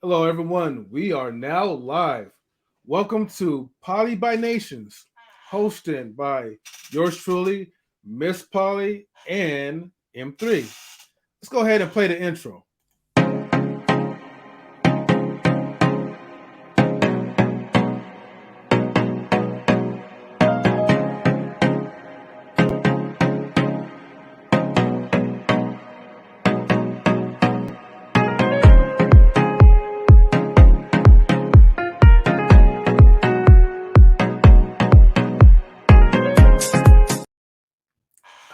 Hello, everyone. We are now live. Welcome to Poly by Nations, hosted by yours truly, Miss Polly and M3. Let's go ahead and play the intro.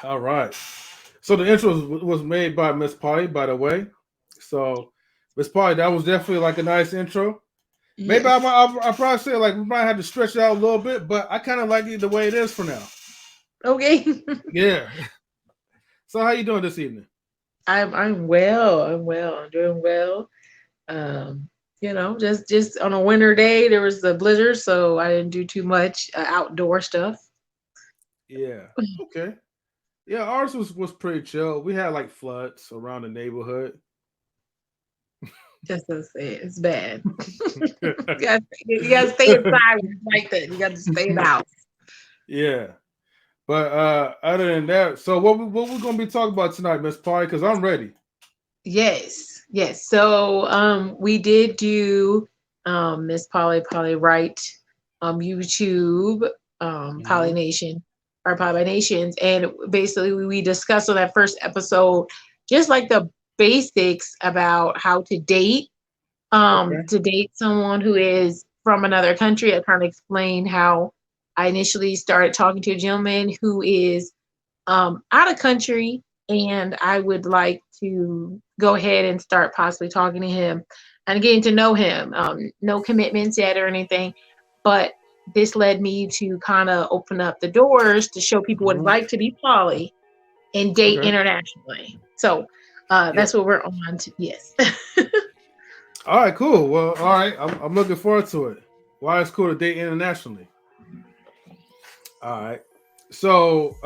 All right. So the intro was made by Miss Polly, by the way. So Miss Polly, that was definitely like a nice intro. Maybe Yes. I probably say like we might have to stretch it out a little bit, but I kind of like it the way it is for now. Okay. Yeah. So how you doing this evening? I'm well. I'm well. I'm doing well. Just on a winter day there was a blizzard, so I didn't do too much outdoor stuff. Yeah. Okay. Yeah, ours was pretty chill. We had like floods around the neighborhood. Just to say it's bad. You gotta stay inside when it's like that. You gotta stay in the house. Yeah. But other than that, so what we gonna be talking about tonight, Miss Polly? Because I'm ready. Yes, yes. So we did do Miss Polly Wright YouTube Hmm. Pollination or Pollinations, and basically we discussed on that first episode just like the basics about how Okay. to date someone who is from another country. I kind of explained how I initially started talking to a gentleman who is out of country, and I would like to go ahead and start possibly talking to him and getting to know him. No commitments yet or anything, but this led me to kind of open up the doors to show people what it's Hmm. like to be poly and date Okay. internationally. So Yeah. that's what we're on to. Yes. All right. Cool. Well, all right. I'm looking forward to it. Why it's cool to date internationally. All right. So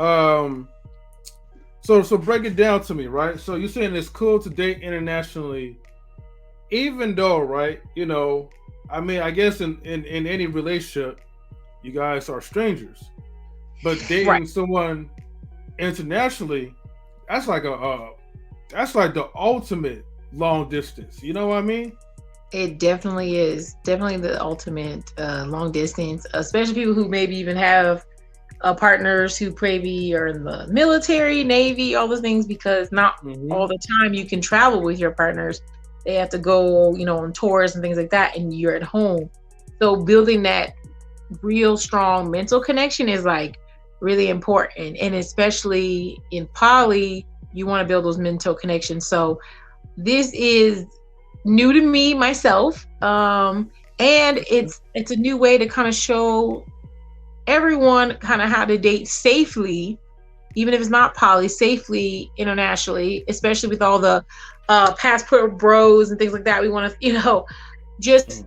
so break it down to me, right? So you're saying it's cool to date internationally, even though, right? I mean, I guess in any relationship, you guys are strangers, but Right. dating someone internationally, that's like that's like the ultimate long distance. You know what I mean? It definitely is. Definitely the ultimate long distance, especially people who maybe even have partners who maybe are in the military, navy, all those things, because not Hmm. all the time you can travel with your partners. They have to go, on tours and things like that, and you're at home. So building that real strong mental connection is like really important, and especially in poly, you want to build those mental connections. So this is new to me myself, and it's a new way to kind of show everyone kind of how to date safely, even if it's not poly, safely internationally, especially with all the passport bros and things like that. We want to, just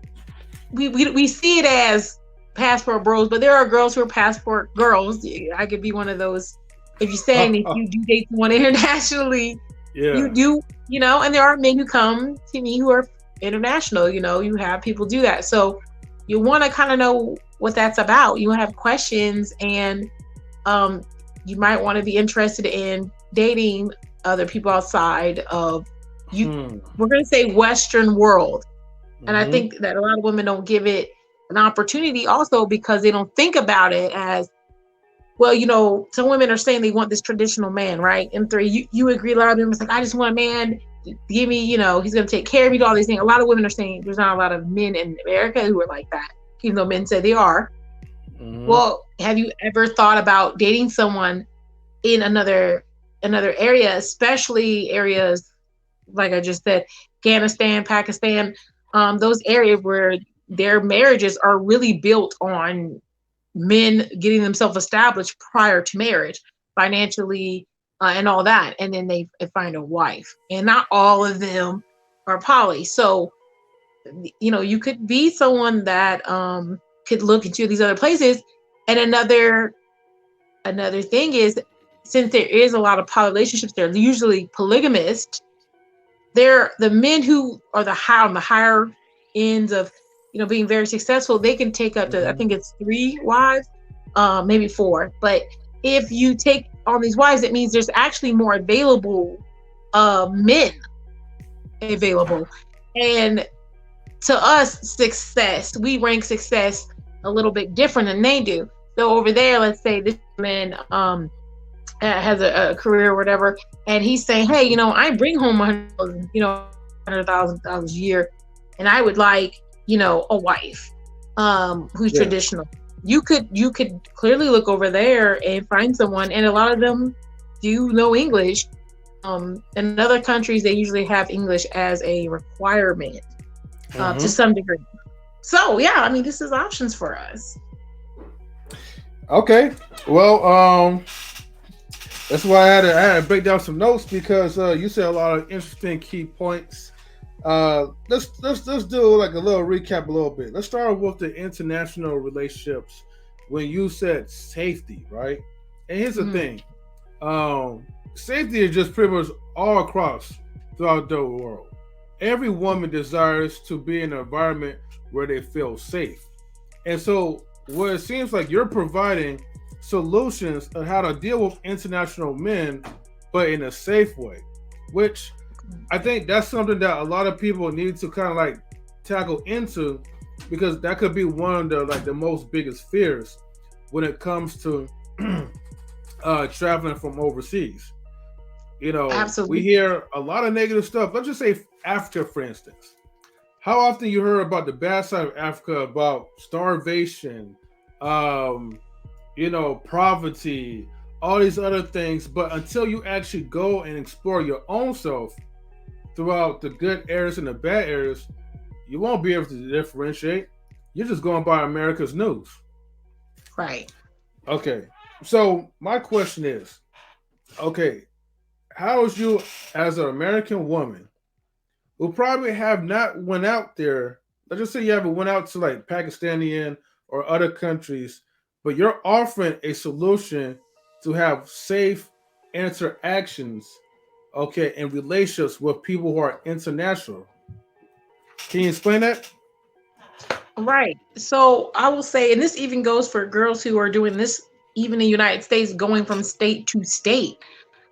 we see it as passport bros, but there are girls who are passport girls. I could be one of those. If you're saying if you do date someone internationally, you Yeah. do, and there are men who come to me who are international. You have people do that, so you want to kind of know what that's about. You have questions, and um, you might want to be interested in dating other people outside of you. Hmm. We're going to say Western world, and I Hmm. think that a lot of women don't give it an opportunity, also because they don't think about it as well. Some women are saying they want this traditional man, right? M3, you agree. A lot of women are like, I just want a man to give me, he's going to take care of me, do all these things. A lot of women are saying there's not a lot of men in America who are like that, even though men say they are. Hmm. Well, have you ever thought about dating someone in another area, especially areas like I just said, Afghanistan, Pakistan, those areas where their marriages are really built on men getting themselves established prior to marriage, financially, and all that, and then they find a wife. And not all of them are poly, so you could be someone that could look into these other places. And another thing is, since there is a lot of poly relationships, they're usually polygamist. They're the men who are on the higher ends of, being very successful, they can take up to, I think it's 3 wives, maybe 4. But if you take on these wives, it means there's actually more available men available. And to us, success, we rank success a little bit different than they do. So over there, let's say this man has a career or whatever, and he's saying, hey, I bring home 100,000, $100,000 a year, and I would like, a wife who's traditional. You could clearly look over there and find someone, and a lot of them do know English. In other countries, they usually have English as a requirement to some degree. So yeah, I mean, this is options for us. Okay, well, that's why I had to break down some notes, because you said a lot of interesting key points. Let's do like a little recap a little bit. Let's start with the international relationships. When you said safety, right? And here's the thing. Safety is just pretty much all across throughout the world. Every woman desires to be in an environment where they feel safe. And so what it seems like you're providing solutions on how to deal with international men, but in a safe way, which I think that's something that a lot of people need to kind of like tackle into, because that could be one of the most biggest fears when it comes to traveling from overseas. Absolutely. We hear a lot of negative stuff. Let's just say Africa, for instance. How often you heard about the bad side of Africa, about starvation, poverty, all these other things, but until you actually go and explore your own self throughout the good areas and the bad areas, you won't be able to differentiate. You're just going by America's news. Right. Okay. So my question is, okay, how is you as an American woman who probably have not went out there, let's just say you haven't went out to like Pakistani or other countries, but you're offering a solution to have safe interactions, okay, and relationships with people who are international. Can you explain that? Right. So I will say, and this even goes for girls who are doing this, even in the United States, going from state to state.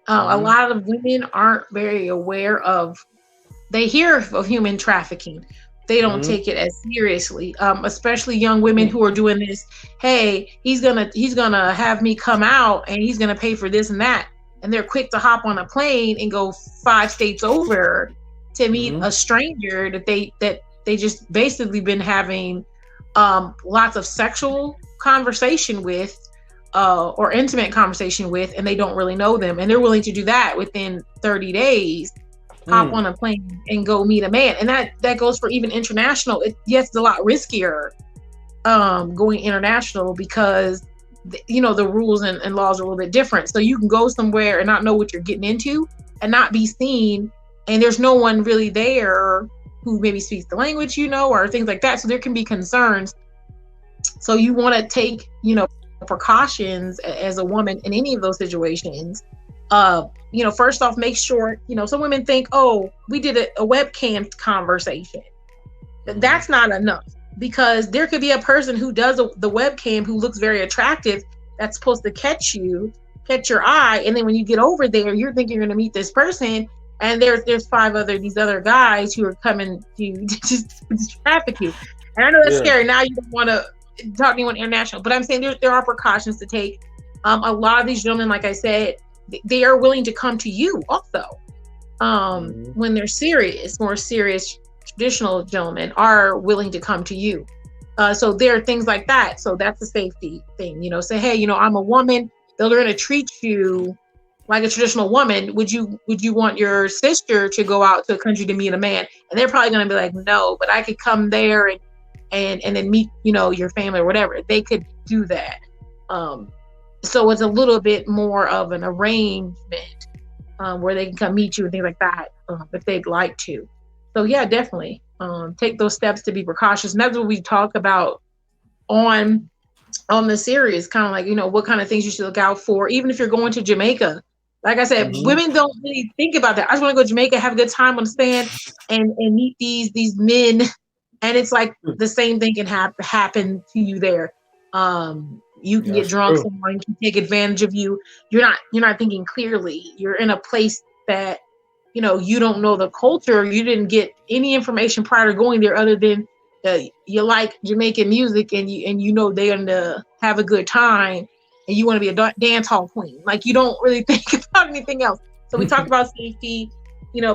A lot of women aren't very aware of, they hear of human trafficking. They don't take it as seriously, especially young women who are doing this. Hey, he's gonna have me come out and he's gonna pay for this and that. And they're quick to hop on a plane and go 5 states over to meet a stranger that they just basically been having lots of sexual conversation with, or intimate conversation with, and they don't really know them, and they're willing to do that within 30 days, hop on a plane and go meet a man. And that goes for even international. Yes, it's a lot riskier going international, because the rules and laws are a little bit different. So you can go somewhere and not know what you're getting into and not be seen, and there's no one really there who maybe speaks the language, or things like that. So there can be concerns. So you want to take, precautions as a woman in any of those situations. First off, make sure, some women think, oh, we did a webcam conversation. That's not enough, because there could be a person who does the webcam who looks very attractive, that's supposed to catch your eye. And then when you get over there, you're thinking you're going to meet this person, and there's these other guys who are coming to just traffic you. And I know that's scary. Now you don't want to talk to anyone international, but I'm saying there are precautions to take. A lot of these gentlemen, like I said, they are willing to come to you also. When they're more serious traditional gentlemen are willing to come to you. So there are things like that. So that's a safety thing, say, hey, I'm a woman. They're going to treat you like a traditional woman. Would you want your sister to go out to a country to meet a man? And they're probably going to be like, no, but I could come there and then meet, your family or whatever. They could do that. So it's a little bit more of an arrangement where they can come meet you and things like that if they'd like to. So yeah, definitely take those steps to be precautious. And that's what we talk about on the series, kind of like, what kind of things you should look out for, even if you're going to Jamaica. Like I said, women don't really think about that. I just want to go to Jamaica, have a good time on the sand, and meet these men and it's like Hmm. the same thing can happen to you there. You can get That's drunk, true. someone can take advantage of you. You're not thinking clearly. You're in a place that you don't know the culture. You didn't get any information prior to going there other than you like Jamaican music, and you they're gonna have a good time, and you want to be a dance hall queen. Like, you don't really think about anything else. So we talked about safety,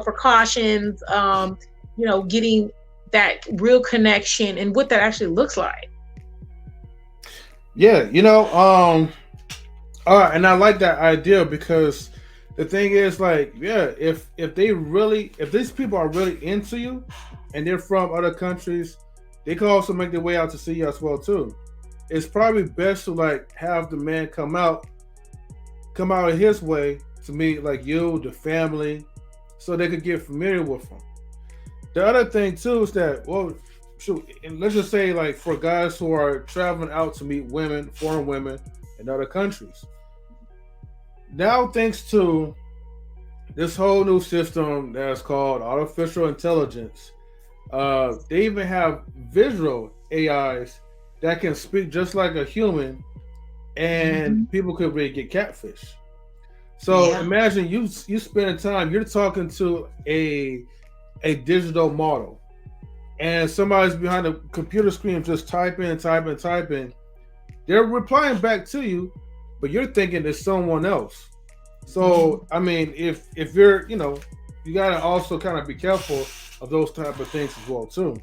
precautions, getting that real connection and what that actually looks like. Yeah, and I like that idea because the thing is, like, yeah, if these people are really into you and they're from other countries, they can also make their way out to see you as well too. It's probably best to like have the man come out of his way to meet like you, the family, so they could get familiar with him. The other thing too is that, well, shoot, and let's just say like for guys who are traveling out to meet women, foreign women in other countries. Now, thanks to this whole new system that's called artificial intelligence, they even have visual AIs that can speak just like a human, and Hmm. people could really get catfish. So Yeah. imagine you spending time, you're talking to a digital model, and somebody's behind a computer screen just typing, typing, typing. They're replying back to you, but you're thinking it's someone else. So I mean, if you're, you gotta also kind of be careful of those type of things as well too.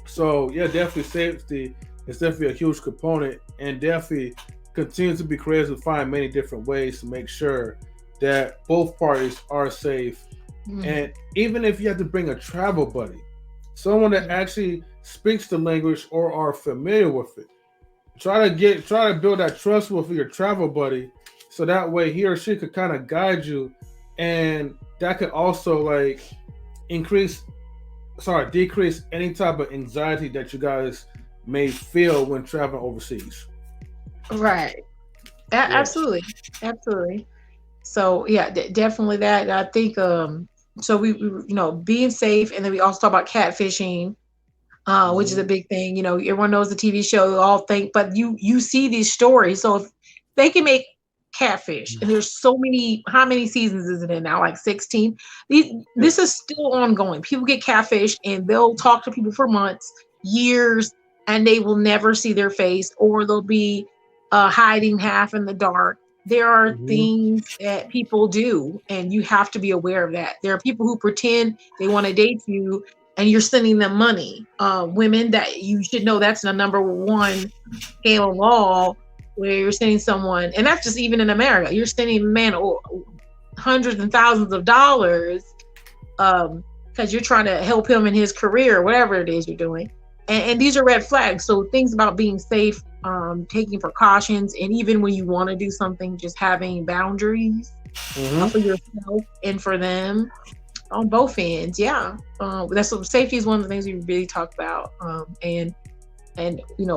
So yeah, definitely safety is definitely a huge component, and definitely continue to be creative to find many different ways to make sure that both parties are safe. Hmm. And even if you have to bring a travel buddy, someone that actually speaks the language or are familiar with it, try to build that trust with your travel buddy, so that way he or she could kind of guide you, and that could also like increase decrease any type of anxiety that you guys may feel when traveling overseas. Right. Yes. Absolutely. Absolutely. So yeah, definitely that. I think so being safe, and then we also talk about catfishing, which is a Hmm. big thing. Everyone knows the TV show, all think, but you see these stories. So if they can make catfish, and there's so many, how many seasons is it in now? Like 16. This Yes. is still ongoing. People get catfish, and they'll talk to people for months, years, and they will never see their face, or they'll be hiding half in the dark. There are Hmm. things that people do, and you have to be aware of that. There are people who pretend they want to date you, and you're sending them money. Women, that you should know, that's the number one scale of law, where you're sending someone, and that's just even in America. You're sending a man hundreds and thousands of dollars, because you're trying to help him in his career, or whatever it is you're doing. And these are red flags. So things about being safe, taking precautions, and even when you want to do something, just having boundaries Hmm. for yourself and for them on both ends. Yeah, that's what safety is, one of the things we really talk about. And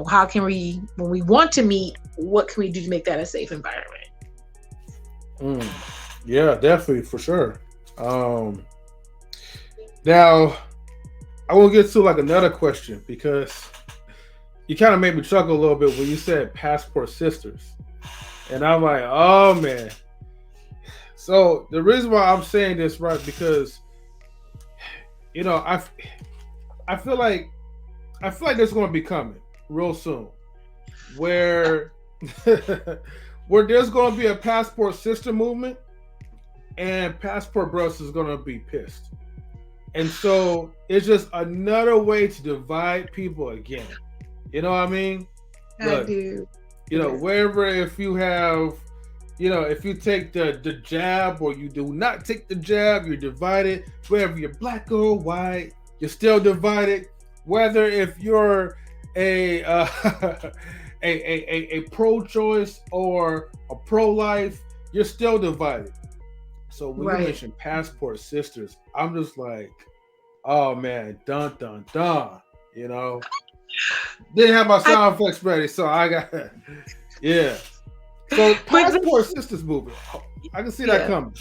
how can we, when we want to meet, what can we do to make that a safe environment? Mm. Yeah, definitely for sure. Um, Now I will get to like another question because you kind of made me chuckle a little bit when you said passport sisters, and I'm like, oh man. So the reason why I'm saying this, right, because you know I I feel like there's going to be coming real soon where where there's going to be a passport sister movement, and passport bros is going to be pissed, and so it's just another way to divide people again. You know what I mean? I Look, do. Yes. wherever, if you have, if you take the jab or you do not take the jab, you're divided. Whether you're black or white, you're still divided. Whether if you're a a pro-choice or a pro-life, you're still divided. So when you Right. mention passport sisters, I'm just like, oh man, dun dun dun. You know, didn't have my I, sound effects ready, so I got yeah. So but passport sisters movement, I can see that yeah, coming.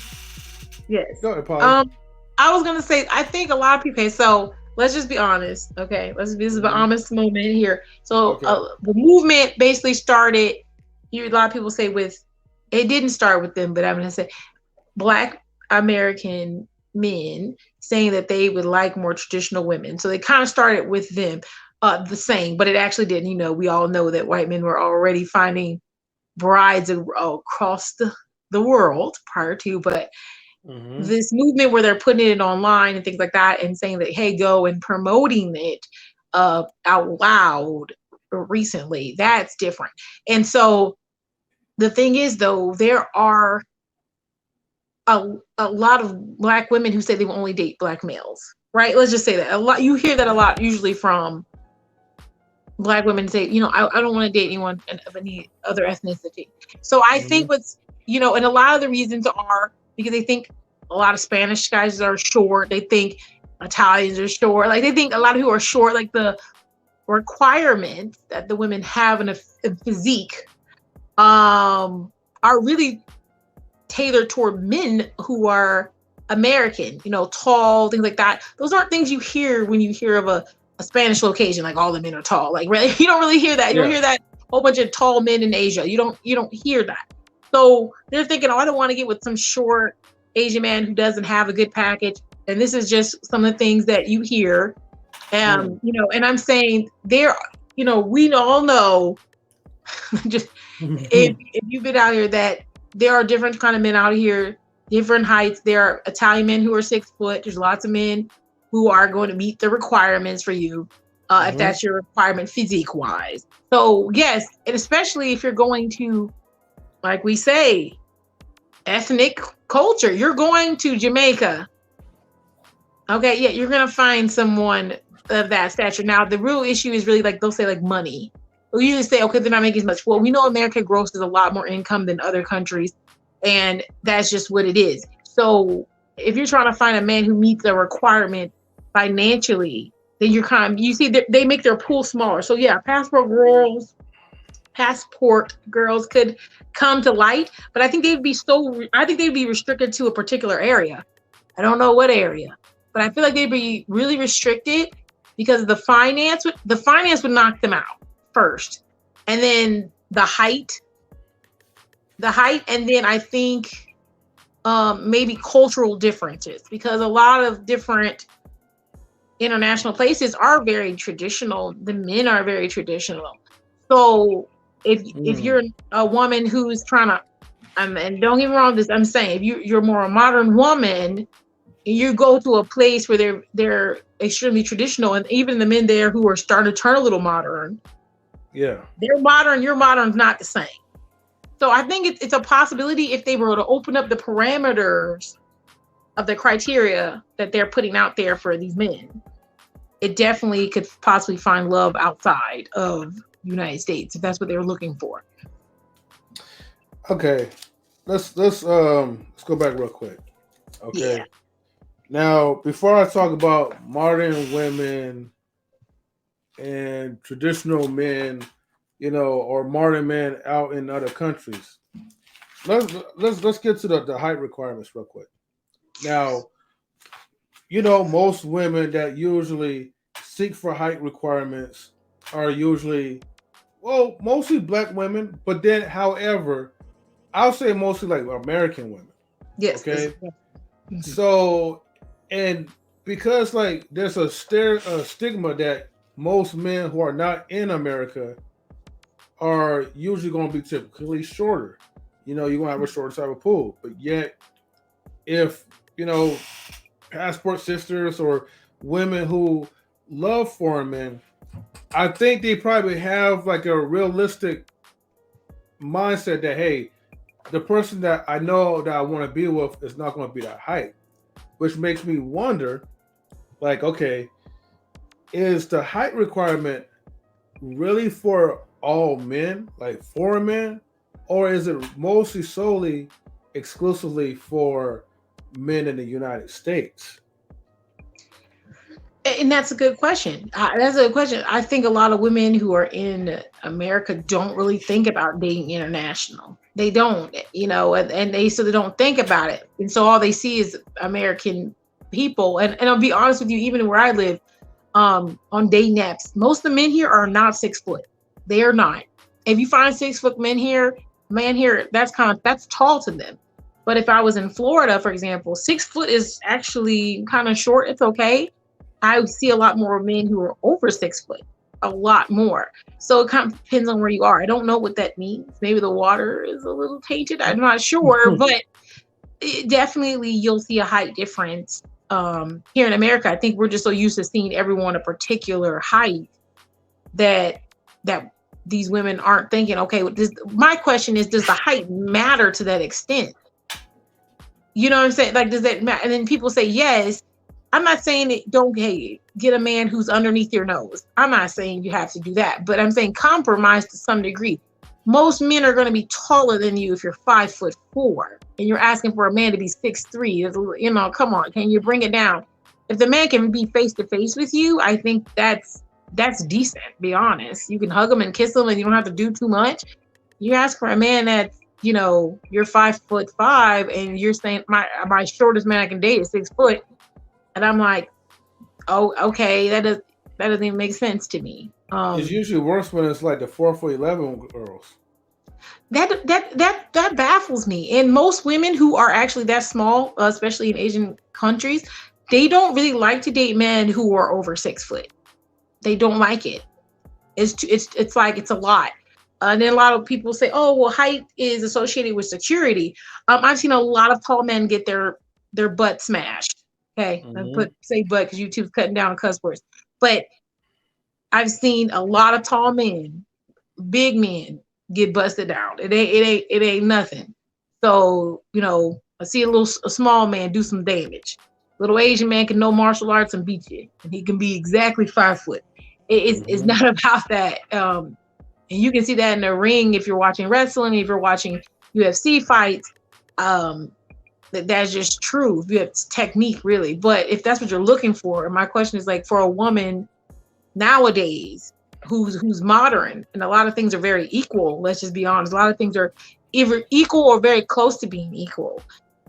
yes. Go ahead, Polly. Um, I was gonna say, I think a lot of people. Okay, so let's just be honest, okay? This is an Mm-hmm. honest moment here. So Okay. the movement basically started. A lot of people say it didn't start with them, but I'm gonna say Black American men saying that they would like more traditional women. So they kind of started with them, the saying, but it actually didn't. We all know that white men were already finding brides across the world prior to, but Mm-hmm. this movement where they're putting it online and things like that and saying that, hey, go and promoting it out loud recently, that's different. And so the thing is, though, there are a lot of Black women who say they will only date Black males, right? Let's just say that a lot. You hear that a lot, usually from Black women say, I don't want to date anyone of any other ethnicity. So I Mm-hmm. think and a lot of the reasons are because they think a lot of Spanish guys are short. They think Italians are short. Like they think a lot of who are short, like the requirements that the women have in a physique, are really tailored toward men who are American, tall, things like that. Those aren't things you hear when you hear of a Spanish location, like all the men are tall. Like really, you don't really hear that. You don't Yeah. hear that whole bunch of tall men in Asia. You don't hear that. So they're thinking, oh, I don't want to get with some short Asian man who doesn't have a good package. And this is just some of the things that you hear. Mm. And I'm saying we all know just if you've been out here that there are different kind of men out here, different heights. There are Italian men who are 6 foot. There's lots of men who are going to meet the requirements for you, if Mm-hmm. that's your requirement physique wise. So yes, and especially if you're going to, like we say, ethnic culture. You're going to Jamaica. Okay, yeah, you're gonna find someone of that stature. Now, the real issue is really like they'll say like money. They'll usually say, okay, they're not making as much. Well, we know America grosses a lot more income than other countries, and that's just what it is. So, if you're trying to find a man who meets a requirement financially, then you see they make their pool smaller. So yeah, passport girls could come to light, but I think they'd be restricted to a particular area. I don't know what area, but I feel like they'd be really restricted because the finance would knock them out first, and then and then I think maybe cultural differences, because a lot of different international places are very traditional. The men are very traditional. So if you're a woman who's trying to, and don't get me wrong, I'm saying if you're more a modern woman, you go to a place where they're extremely traditional, and even the men there who are starting to turn a little modern, Yeah. they're modern. Your modern's not the same. So I think it's a possibility if they were to open up the parameters of the criteria that they're putting out there for these men, it definitely could possibly find love outside of the United States if that's what they're looking for. Okay. Let's go back real quick. Yeah. Okay. Now, before I talk about modern women and traditional men, or modern men out in other countries, let's get to the height requirements real quick. Now, most women that usually seek for height requirements are usually, well, mostly black women, but then, however, I'll say mostly like American women. Yes. Okay. Mhm. So, and because like there's a stigma that most men who are not in America are usually going to be typically shorter. You're going to have a shorter side of a pool. But yet, if, you know, passport sisters or women who love foreign men, I think they probably have like a realistic mindset that, hey, the person that I know that I want to be with is not going to be that height, which makes me wonder, like, okay, is the height requirement really for all men, like foreign men, or is it mostly solely exclusively for men in the United States? And that's a good question. That's a good question. I think a lot of women who are in America don't really think about dating international. They don't, and they don't think about it. And so all they see is American people. And I'll be honest with you, even where I live, on dating apps. Most of the men here are not 6 foot. They are not. If you find 6 foot man here, that's tall to them. But if I was in Florida, for example, 6 foot is actually kind of short. It's okay. I see a lot more men who are over 6 foot, a lot more. So it kind of depends on where you are. I don't know what that means. Maybe the water is a little tainted. I'm not sure, but definitely you'll see a height difference. Here in America, I think we're just so used to seeing everyone a particular height that these women aren't thinking, okay, my question is, does the height matter to that extent? You know what I'm saying? Like, does that matter? And then people say yes. I'm not saying it, don't get a man who's underneath your nose. I'm not saying you have to do that, but I'm saying compromise to some degree. Most men are going to be taller than you if you're 5'4", and you're asking for a man to be 6'3". You know, come on, can you bring it down? If the man can be face to face with you, I think that's decent. Be honest, you can hug him and kiss him, and you don't have to do too much. You ask for a man that's, you know, you're 5'5", and you're saying my shortest man I can date is 6 foot, and I'm like, oh, okay, that doesn't even make sense to me. It's usually worse when it's like the 4'11" girls. That baffles me. And most women who are actually that small, especially in Asian countries, they don't really like to date men who are over 6 foot. They don't like it. It's like it's a lot. And then a lot of people say, oh, well, height is associated with security. I've seen a lot of tall men get their butt smashed. Okay, say butt because YouTube's cutting down on cuss words. But I've seen a lot of tall men, big men, get busted down. It ain't nothing. So, you know, I see a small man do some damage. Little Asian man can know martial arts and beat you, and he can be exactly 5 foot. It's not about that. And you can see that in the ring if you're watching wrestling, if you're watching UFC fights. That's just true. You have technique, really. But if that's what you're looking for, and my question is, like, for a woman nowadays who's modern, and a lot of things are very equal, let's just be honest, a lot of things are either equal or very close to being equal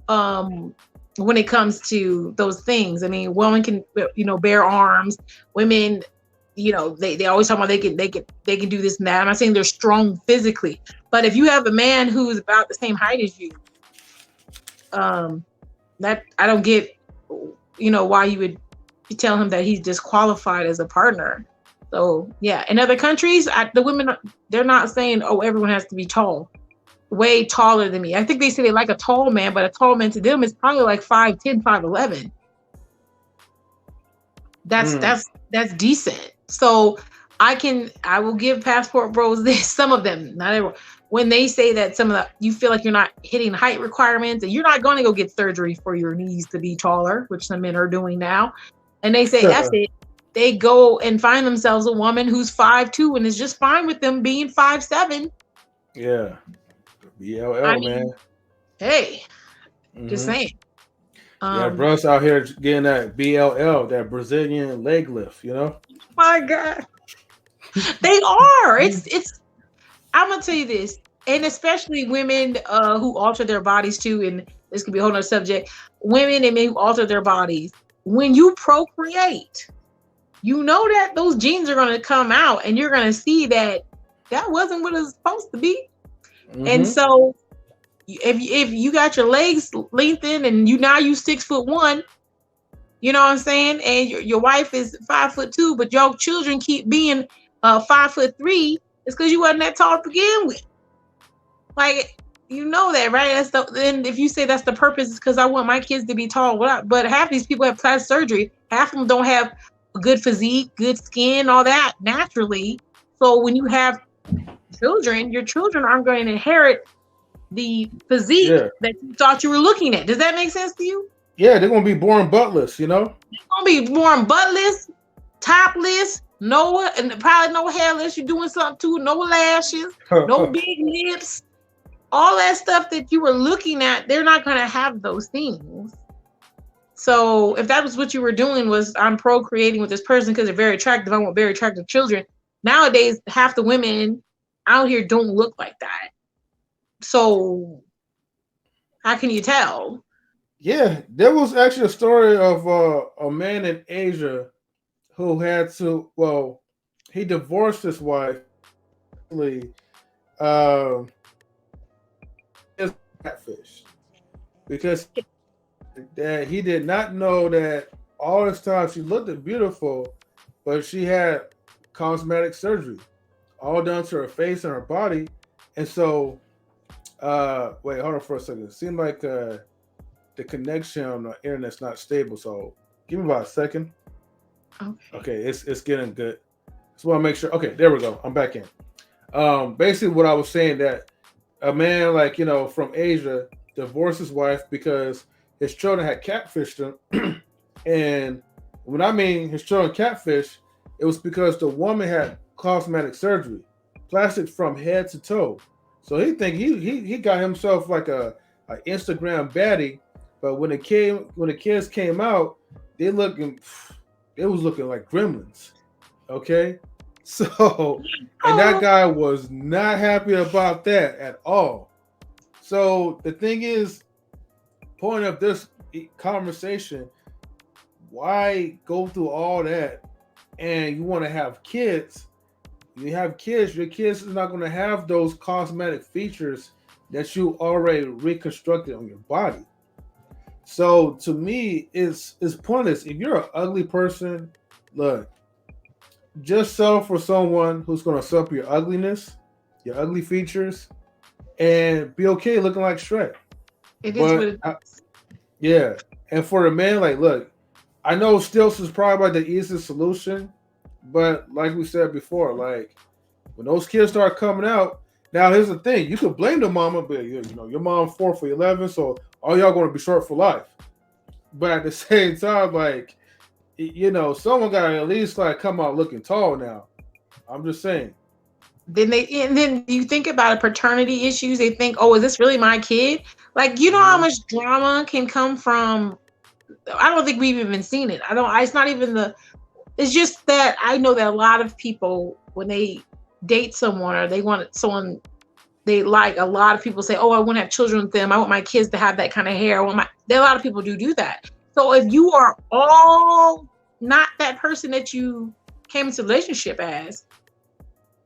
when it comes to those things. I mean, women can, you know, bear arms. Women, you know, they always talk about they can do this and that. I'm not saying they're strong physically, but if you have a man who's about the same height as you, that I don't get, you know, why you would tell him that he's disqualified as a partner. So yeah, in other countries, the women, they're not saying, oh, everyone has to be tall, way taller than me. I think they say they like a tall man, but a tall man to them is probably like 5'10", 5'11". That's decent. So I will give passport bros this, some of them, not everyone, when they say that you feel like you're not hitting height requirements and you're not going to go get surgery for your knees to be taller, which some men are doing now, and they say F it, they go and find themselves a woman who's 5'2" and is just fine with them being 5'7". Yeah. BLL, man. Hey, just saying. Yeah, bros out here getting that BLL, that Brazilian leg lift, you know? My God. They are. It's I'm gonna tell you this, and especially women who alter their bodies too, and this could be a whole nother subject. Women and men who alter their bodies. When you procreate, you know that those genes are gonna come out, and you're gonna see that wasn't what it was supposed to be. And so if you got your legs lengthened and you 6'1", you know what I'm saying, and your wife is 5'2", but your children keep being 5'3", it's because you wasn't that tall to begin with. Like, you know that, right? Then if you say that's the purpose, it's because I want my kids to be tall. But half these people have plastic surgery. Half of them don't have a good physique, good skin, all that naturally. So when you have children, your children aren't going to inherit the physique that you thought you were looking at. Does that make sense to you? Yeah, they're going to be born buttless, you know? They're going to be born buttless, topless, and probably no hair unless you're doing something too, no lashes, no big lips, all that stuff that you were looking at, they're not going to have those things. So if that was what you were doing, was I'm procreating with this person because they're very attractive, I want very attractive children. Nowadays, half the women out here don't look like that. So how can you tell? Yeah, there was actually a story of a man in Asia who had to. Well, he divorced his wife. Um, is catfish because that he did not know that all this time she looked beautiful, but she had cosmetic surgery, all done to her face and her body, and so wait, hold on for a second. It seemed like the connection on the internet's not stable, so give me about a second. Okay. Okay, it's getting good. Just want to make sure. Okay, there we go. I'm back in. Basically, what I was saying that a man like from Asia divorced his wife because his children had catfished him, and when I mean his children catfish, it was because the woman had cosmetic surgery, plastic from head to toe. So he think he got himself like a Instagram baddie, but when the kids came out, they looking it was looking like gremlins. Okay, so and that Oh, guy was not happy about that at all. So the thing is, point of this conversation, why go through all that and you want to have kids? You have kids, your kids is not going to have those cosmetic features that you already reconstructed on your body. So to me, it's pointless. If you're an ugly person, look, just settle for someone who's going to suffer your ugliness, your ugly features, and be okay looking like Shrek. it is what But it is. yeah, and for the man, like, look, I know stills is probably like the easiest solution, but like we said before, like when those kids start coming out, now here's the thing: you could blame the mama, but your mom 4 for 11, so all y'all going to be short for life. But at the same time, like someone got to at least like come out looking tall. Now, I'm just saying. Then you think about paternity issues. They think, oh, is this really my kid? Like, you know how Mhm. much drama can come from. I don't think we've even seen it. I don't. It's not even the. It's just that I know that a lot of people, when they date someone or they want someone they like, a lot of people say, oh, I want to have children with them. I want my kids to have that kind of hair. I want my. There are a lot of people do that. So if you are all not that person that you came into a relationship as,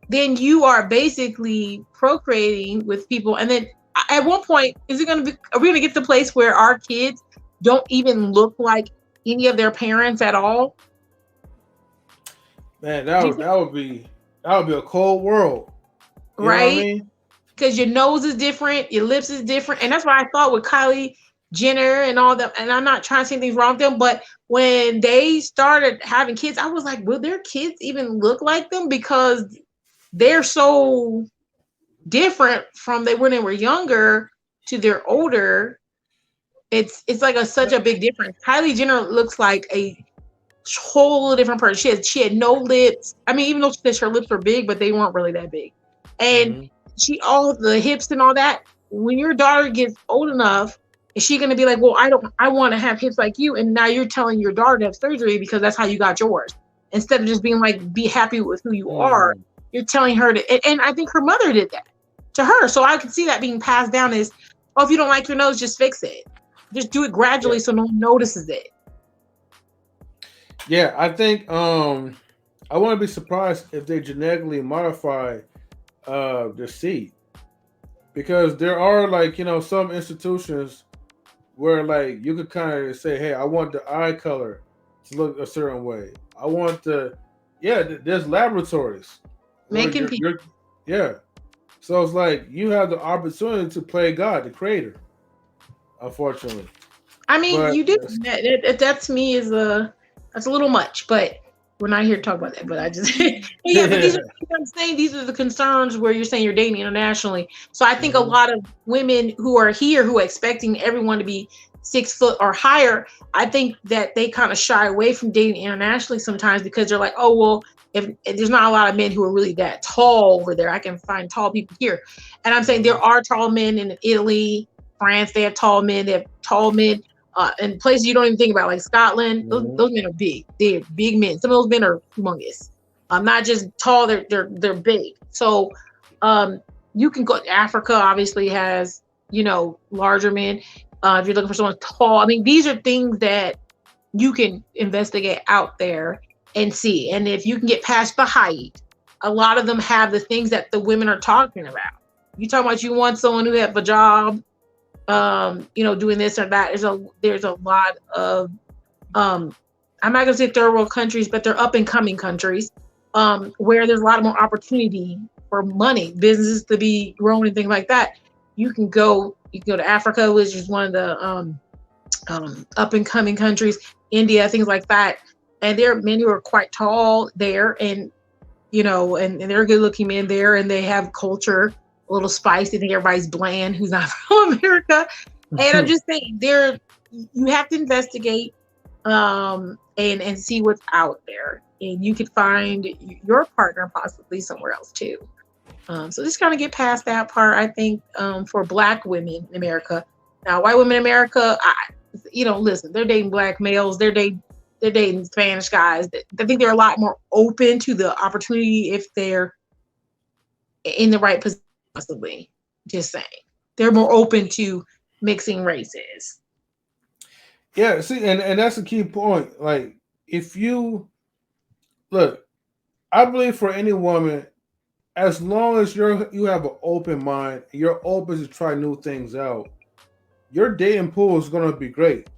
then you are basically procreating with people. And then at one point, is it going to be, are we going to get to the place where our kids don't even look like any of their parents at all? Man, that would be a cold world. You know what I Right? mean? Because your nose is different, your lips is different. And that's why I thought with Kylie Jenner and all that, and I'm not trying to say anything wrong with them, but when they started having kids, I was like, will their kids even look like them? Because they're so different from they when they were younger to they're older. It's like such a big difference. Kylie Jenner looks like a whole different person. She had no lips. I mean, even though she said her lips were big, but they weren't really that big. And Hmm. she all the hips and all that. When your daughter gets old enough, is she gonna be like, well, I want to have hips like you, and now you're telling your daughter to have surgery because that's how you got yours. Instead of just being like, be happy with who you are, Hmm. you're telling her to. And I think her mother did that to her, so I can see that being passed down as, oh, if you don't like your nose, just fix it. Just do it Yeah, gradually so no one notices it. yeah. I think I wouldn't be surprised if they genetically modify their seed because there are like some institutions where like you could kind of say, hey, I want the eye color to look a certain way. I want yeah. There's laboratories where Making people. you're yeah. So it's like you have the opportunity to play God, the creator, unfortunately. I mean, But you do that to me is that's a little much, but we're not here to talk about that. But I just yeah, but these are I'm saying these are the concerns where you're saying you're dating internationally. So I think a Mhm. lot of women who are here who are expecting everyone to be 6 foot or higher, I think that they kind of shy away from dating internationally sometimes because they're like, oh well, if there's not a lot of men who are really that tall over there, I can find tall people here. And I'm saying there Mhm. are tall men in Italy, France. They have tall men. They have tall men and places you don't even think about, like Scotland. Mhm. Those men are big. They're big men. Some of those men are humongous. Not just tall. They're big. So um, you can go. Africa obviously has larger men. If you're looking for someone tall, I mean these are things that you can investigate out there. and see. And if you can get past the height, a lot of them have the things that the women are talking about. You talking about you want someone who have a job, doing this or that. There's a lot of I'm not gonna say third world countries, but they're up and coming countries, where there's a lot more opportunity for money, businesses to be grown and things like that. You can go to Africa, which is one of the up and coming countries, India, things like that. And there are men who are quite tall there, and and they're good looking men there, and they have culture, a little spicy. I think everybody's bland who's not from America. And I'm just saying, you have to investigate and see what's out there, and you could find your partner possibly somewhere else too. So just kind of get past that part, I think, for Black women in America. Now, white women in America, listen, they're dating Black males, they're dating Spanish guys. I think they're a lot more open to the opportunity if they're in the right position, possibly. Just saying. They're more open to mixing races. Yeah, see, and that's a key point. Like, if you look, I believe for any woman, as long as you have an open mind, you're open to try new things out, your dating pool is gonna be great.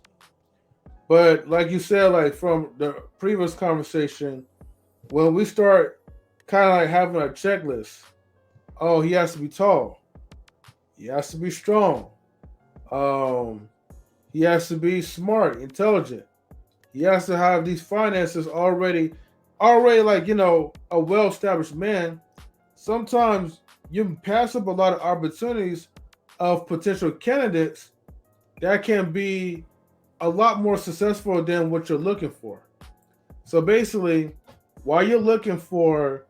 But like you said, like from the previous conversation, when we start kind of like having a checklist, oh, he has to be tall, he has to be strong, he has to be smart, intelligent, he has to have these finances already like a well-established man. Sometimes you pass up a lot of opportunities of potential candidates that can be a lot more successful than what you're looking for. So basically, while you're looking for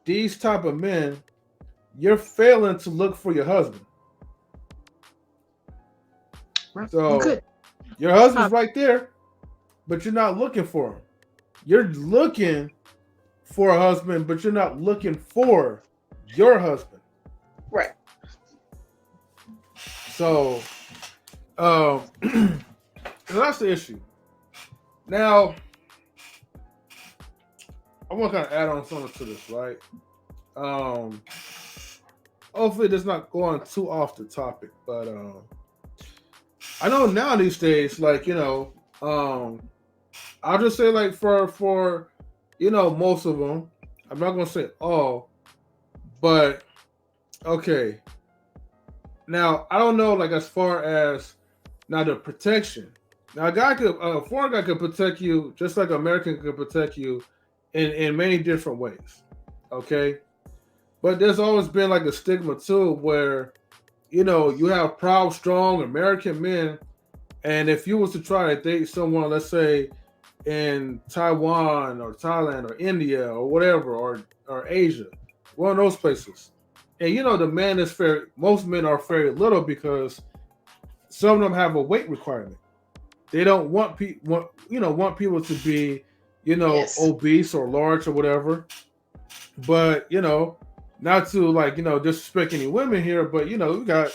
these type of men, you're failing to look for your husband. So your husband's right there, but you're not looking for him. You're looking for a husband, but you're not looking for your husband. Right. So that's the issue. Now, I want to kind of add on something to this, right? Hopefully, this not going too off the topic, but I know now these days, like I'll just say like for most of them, I'm not gonna say all, but okay. Now I don't know, like as far as now the protection. Now, a foreign guy could protect you just like an American could protect you in many different ways. Okay. But there's always been like a stigma too where, you have proud, strong American men. And if you was to try to date someone, let's say in Taiwan or Thailand or India or whatever, or Asia, one of those places. And the man is most men are very little because some of them have a weight requirement. They don't want people to be, Yes. obese or large or whatever. But not to like disrespect any women here, but we got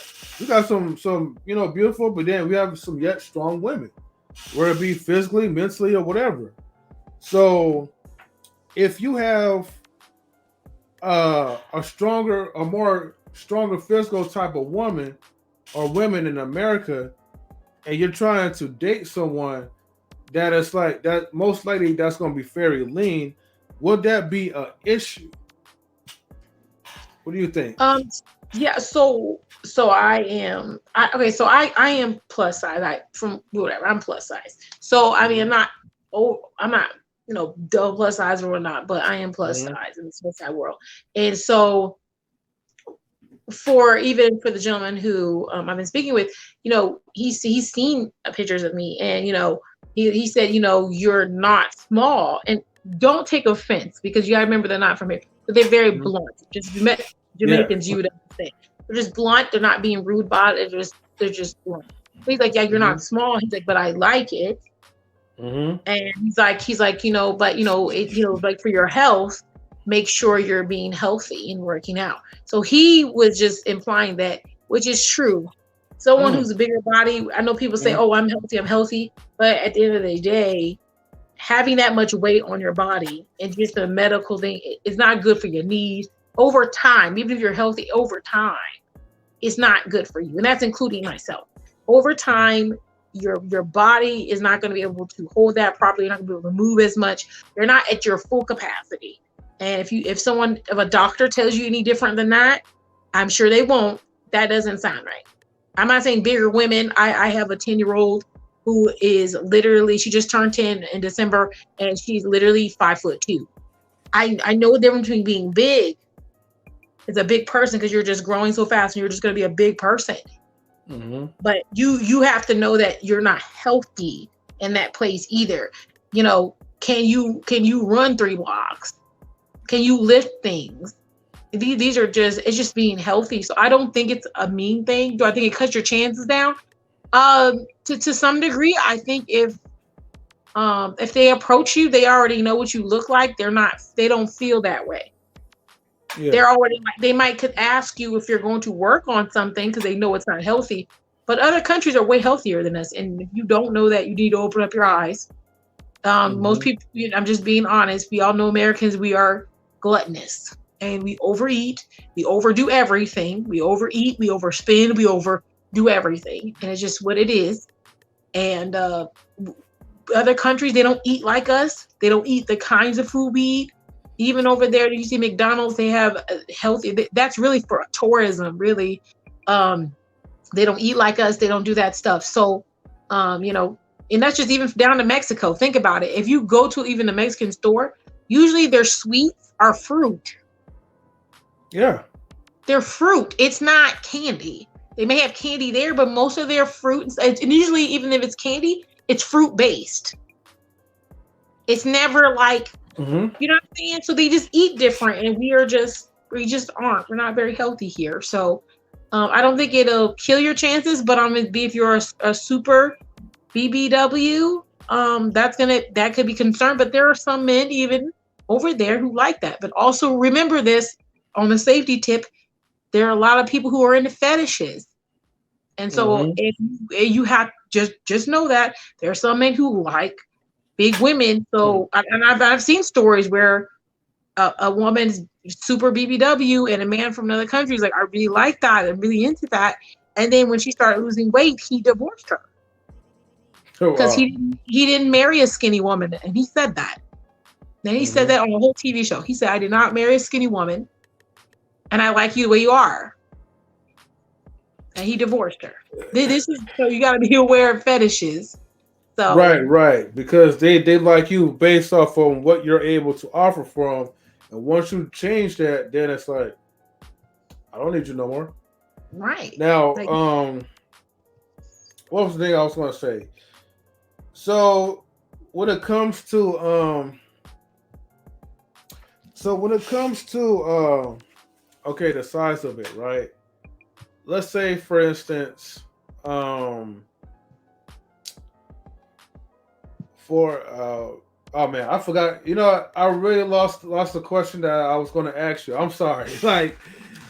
some beautiful, but then we have some yet strong women, whether it be physically, mentally, or whatever. So if you have a more stronger physical type of woman or women in America, and you're trying to date someone that is like that, most likely that's going to be very lean, would that be an issue? What do you think? Yeah, so I am plus size. I'm plus size. So I mean, I'm not double plus size or whatnot, but I am plus size in the plus size world. And so for the gentleman who I've been speaking with, he's seen pictures of me, and he said, you're not small, and don't take offense because you gotta remember they're not from here, but they're very blunt. Just Jamaicans, you would understand. They're just blunt. They're not being rude about it. They're just blunt. He's like, yeah, you're not small. He's like, but I like it. And he's like, but like for your health, make sure you're being healthy and working out. So he was just implying that, which is true. Someone who's a bigger body, I know people say, oh, I'm healthy, but at the end of the day, having that much weight on your body and just a medical thing is not good for your knees over time. Even if you're healthy over time, it's not good for you. And that's including myself. Over time, your body is not going to be able to hold that properly. You're not going to be able to move as much. You're not at your full capacity. And if a doctor tells you any different than that, I'm sure they won't. That doesn't sound right. I'm not saying bigger women. I have a 10-year-old who is literally, she just turned 10 in December, and she's literally 5'2". I know the difference between being big as a big person, because you're just growing so fast and you're just going to be a big person. Mm-hmm. But you have to know that you're not healthy in that place either. You know, can you run 3 blocks? Can you lift things? These are it's just being healthy. So I don't think it's a mean thing. Do I think it cuts your chances down? To some degree, I think if they approach you, they already know what you look like. They don't feel that way. Yeah. They're already, they could ask you if you're going to work on something because they know it's not healthy. But other countries are way healthier than us. And if you don't know that, you need to open up your eyes. Most people, I'm just being honest, we all know Americans, we are gluttonous and we overeat, we overdo everything, we overeat, we overspend, we overdo everything, and it's just what it is. And other countries, they don't eat like us. They don't eat the kinds of food we eat. Even over there, you see McDonald's, they have healthy. That's really for tourism, really. They don't eat like us. They don't do that stuff. So, you know, and that's just even down to Mexico. Think about it. If you go to even a Mexican store, usually their sweets are fruit. Yeah. They're fruit. It's not candy. They may have candy there, but most of their fruit, and usually even if it's candy, it's fruit based. It's never like, you know what I'm saying? So they just eat different, and we just aren't. We're not very healthy here. So I don't think it'll kill your chances, but if you're a super BBW, that could be concerned. But there are some men even over there who like that. But also remember this on the safety tip: there are a lot of people who are into fetishes, and so if you have just know that there are some men who like big women. So I've seen stories where a woman's super BBW and a man from another country is like, I really like that, I'm really into that, and then when she started losing weight, he divorced her because he didn't marry a skinny woman, and he said that. Then he said that on a whole TV show. He said, I did not marry a skinny woman, and I like you the way you are. And he divorced her. This is, so you got to be aware of fetishes. So right, because they like you based off on what you're able to offer for them, and once you change that, then it's like, I don't need you no more. Right now, what was the thing I was going to say? So when it comes to okay, the size of it, right? Let's say, for instance, oh man, I forgot. You know, I really lost the question that I was going to ask you. I'm sorry. Like,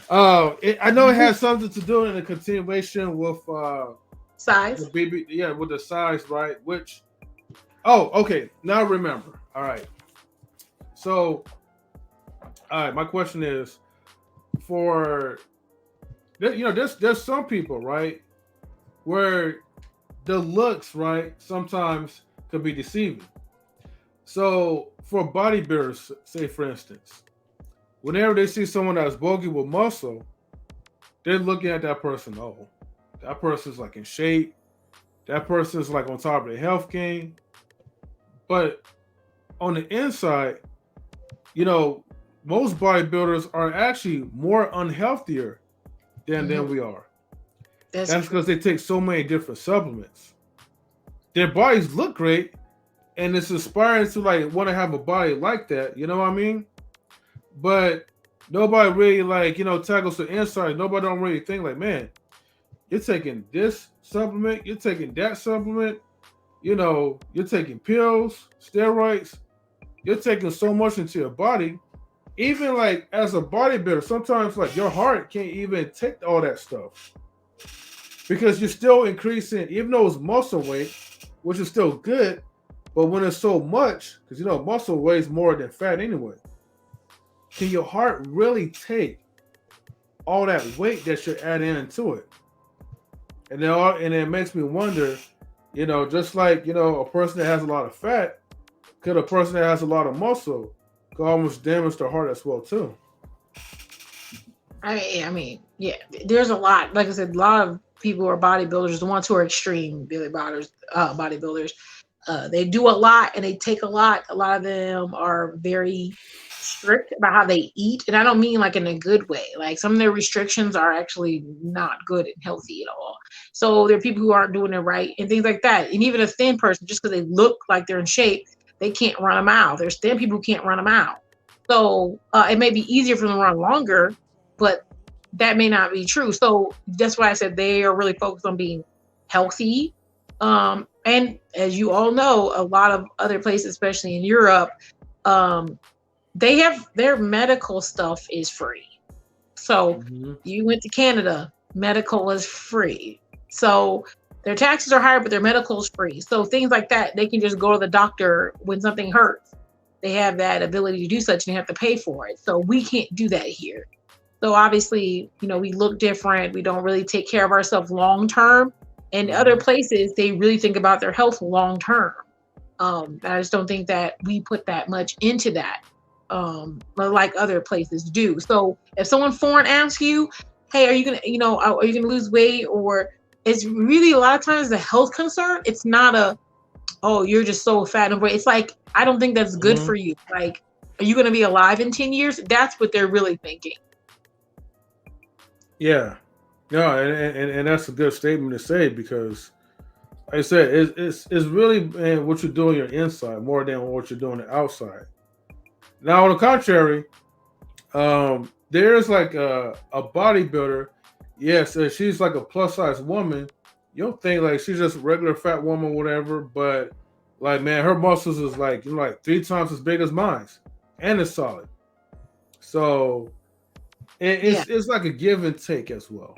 I know it has something to do in the continuation with size. The baby, yeah, with the size, right? Which, oh, okay. Now I remember. All right. So, all right. My question is, for there's some people, right, where the looks, right, sometimes could be deceiving. So for bodybuilders, say for instance, whenever they see someone that's bulky with muscle, they're looking at that person. Oh, that person's like in shape. That person's like on top of the health game. But on the inside, you know, most bodybuilders are actually more unhealthier than we are. That's because they take so many different supplements. Their bodies look great, and it's inspiring to like want to have a body like that. You know what I mean? But nobody really like, tackles the inside. Nobody don't really think like, man, you're taking this supplement, you're taking that supplement, you're taking pills, steroids, you're taking so much into your body. Even like as a bodybuilder, sometimes like your heart can't even take all that stuff because you're still increasing, even though it's muscle weight, which is still good, But when it's so much, because muscle weighs more than fat anyway, can your heart really take all that weight that you're adding into it? And it makes me wonder, just like a person that has a lot of fat, could a person that has a lot of muscle could almost damage their heart as well too. I mean, yeah, there's a lot. Like I said, a lot of people who are bodybuilders, the ones who are extreme bodybuilders, they do a lot and they take a lot. A lot of them are very strict about how they eat, and I don't mean like in a good way. Like some of their restrictions are actually not good and healthy at all. So there are people who aren't doing it right and things like that. And even a thin person, just because they look like they're in shape, they can't run a mile. There's thin people who can't run a mile. So it may be easier for them to run longer, but that may not be true. So that's why I said they are really focused on being healthy. And as you all know, a lot of other places, especially in Europe, they have their medical stuff is free. So you went to Canada, medical is free. So their taxes are higher, but their medical is free. So things like that, they can just go to the doctor when something hurts. They have that ability to do such and they have to pay for it. So we can't do that here. So obviously, we look different. We don't really take care of ourselves long term. And other places, they really think about their health long term. I just don't think that we put that much into that, like other places do. So if someone foreign asks you, "Hey, are you gonna lose weight?" or it's really a lot of times a health concern. It's not oh, you're just so fat and it's like, I don't think that's good for you. Like, are you gonna be alive in 10 years? That's what they're really thinking. Yeah, no, and that's a good statement to say because, like I said, it's really what you're doing on your inside more than what you're doing on the outside. Now, on the contrary, there's like a bodybuilder. Yes, she's like a plus size woman. You don't think like she's just a regular fat woman, whatever. But like, man, her muscles is like 3 times as big as mine, and it's solid. So it's like a give and take as well.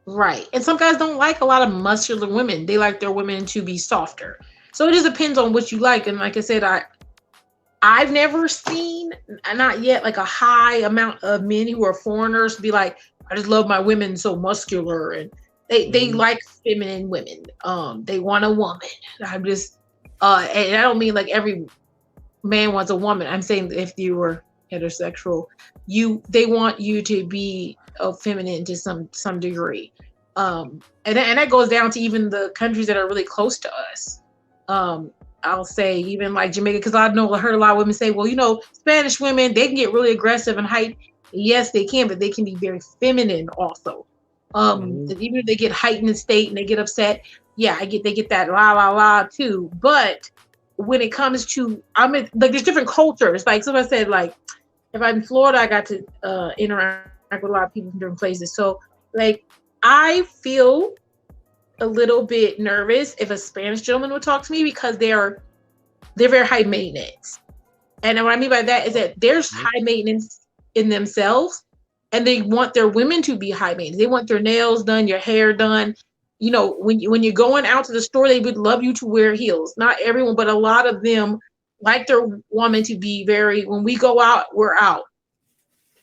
Right. And some guys don't like a lot of muscular women. They like their women to be softer. So it just depends on what you like. And like I said, I've never seen, not yet, like a high amount of men who are foreigners be like, I just love my women so muscular, and they like feminine women. They want a woman. I'm just and I don't mean like every man wants a woman. I'm saying if you were heterosexual, they want you to be feminine to some degree. And that goes down to even the countries that are really close to us. I'll say even like Jamaica, because I heard a lot of women say, well, Spanish women, they can get really aggressive in height. Yes, they can, but they can be very feminine also. Even if they get heightened state and they get upset, they get that la la la too. But when it comes to, like there's different cultures. Like somebody said, like if I'm in Florida, I got to interact with a lot of people from different places. So like I feel a little bit nervous if a Spanish gentleman would talk to me because they're very high maintenance. And what I mean by that is that there's high maintenance in themselves, and they want their women to be high maintenance. They want their nails done, your hair done. When you're going out to the store, they would love you to wear heels. Not everyone, but a lot of them like their woman to be very, when we go out, we're out.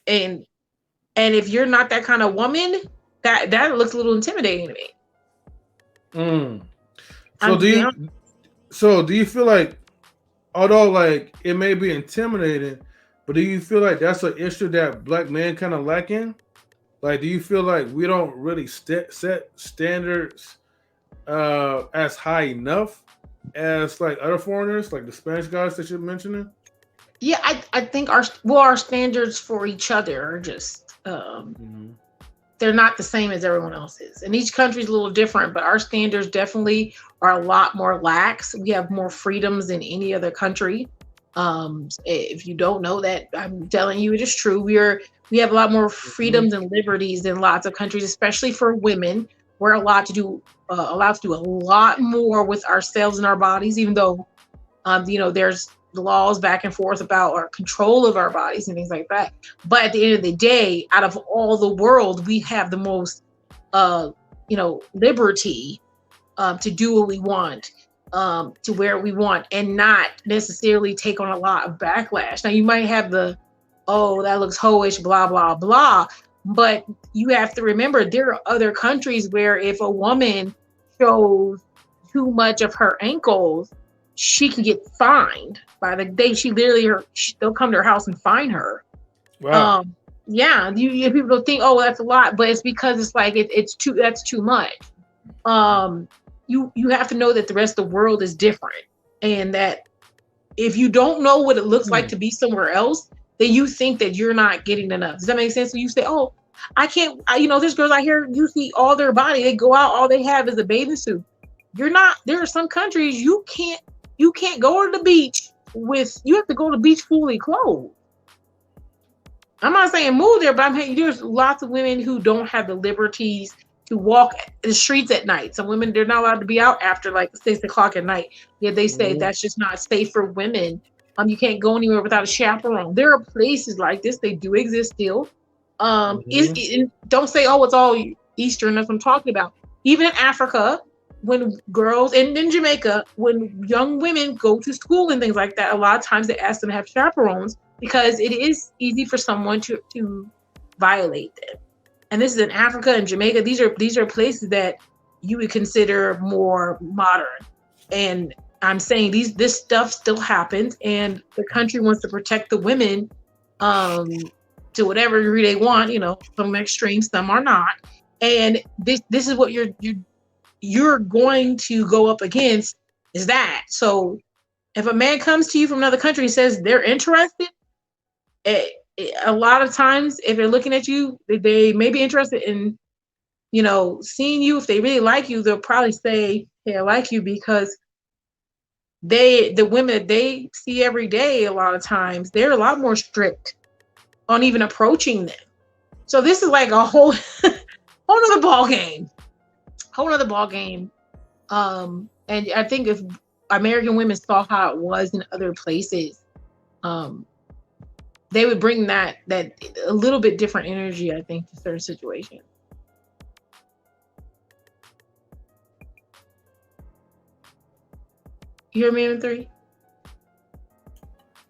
And if you're not that kind of woman, that looks a little intimidating to me. So do you feel like, although like it may be intimidating, but do you feel like that's an issue that black men kind of lack in? Like, do you feel like we don't really set standards as high enough as like other foreigners, like the Spanish guys that you're mentioning? Yeah, I think our standards for each other are just they're not the same as everyone else's. And each country is a little different, but our standards definitely are a lot more lax. We have more freedoms than any other country. If you don't know that, I'm telling you, it is true. We have a lot more freedoms and liberties than lots of countries, especially for women. We're allowed to do a lot more with ourselves and our bodies, even though, there's laws back and forth about our control of our bodies and things like that. But at the end of the day, out of all the world, we have the most, liberty to do what we want. to where we want, and not necessarily take on a lot of backlash. Now you might have the, oh, that looks hoish, blah blah blah, but you have to remember there are other countries where if a woman shows too much of her ankles, she can get fined by the day. They'll come to her house and fine her. Wow. Yeah, people think, oh, that's a lot, but it's because it's like that's too much. You have to know that the rest of the world is different, and that if you don't know what it looks like to be somewhere else, then you think that you're not getting enough. Does that make sense? So you say, oh, I can't, there's girls out here, you see all their body, they go out, all they have is a bathing suit. You're not, there are some countries you can't go to the beach you have to go to the beach fully clothed. I'm not saying move there, but there's lots of women who don't have the liberties to walk the streets at night. Some women, they're not allowed to be out after like 6 o'clock at night. Yet they say that's just not safe for women. You can't go anywhere without a chaperone. There are places like this. They do exist still. Don't say, oh, it's all Eastern. That's what I'm talking about. Even in Africa, when girls, and in Jamaica, when young women go to school and things like that, a lot of times they ask them to have chaperones because it is easy for someone to violate them. And this is in Africa and Jamaica. These are places that you would consider more modern. And I'm saying this stuff still happens, and the country wants to protect the women to whatever degree they want. Some extreme, some are not. And this is what you're going to go up against, is that. So if a man comes to you from another country and says they're interested, a lot of times, if they're looking at you, they may be interested in, seeing you. If they really like you, they'll probably say, hey, I like you, because the women that they see every day, a lot of times, they're a lot more strict on even approaching them. So this is like a whole nother ball game. And I think if American women saw how it was in other places, they would bring that a little bit different energy, I think, to certain situations. You hear me, M3?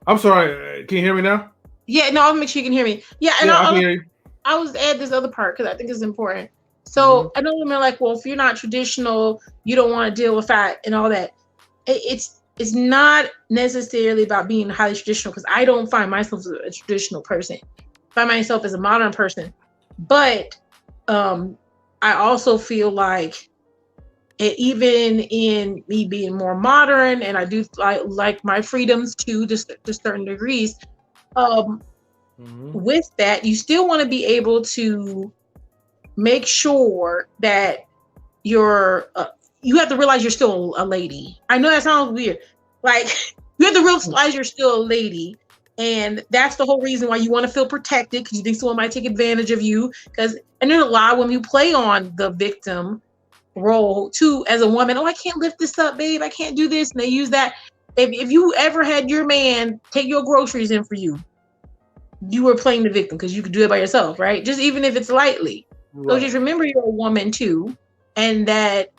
I'm sorry. Can you hear me now? Yeah, no, I'll make sure you can hear me. Yeah, and I can hear you. I was add this other part because I think it's important. So I know women are like, well, if you're not traditional, you don't want to deal with that and all that. It's not necessarily about being highly traditional, because I don't find myself as a traditional person. I find myself as a modern person. But I also feel like even in me being more modern, and I do like my freedoms too, just to certain degrees, with that, you still want to be able to make sure that you have to realize you're still a lady. I know that sounds weird. Like, you have to realize you're still a lady. And that's the whole reason why you want to feel protected, because you think someone might take advantage of you. And there's a lot of women who play on the victim role too, as a woman. Oh, I can't lift this up, babe. I can't do this. And they use that. If you ever had your man take your groceries in for you, you were playing the victim, because you could do it by yourself, right? Just even if it's lightly. Right. So just remember you're a woman too, and that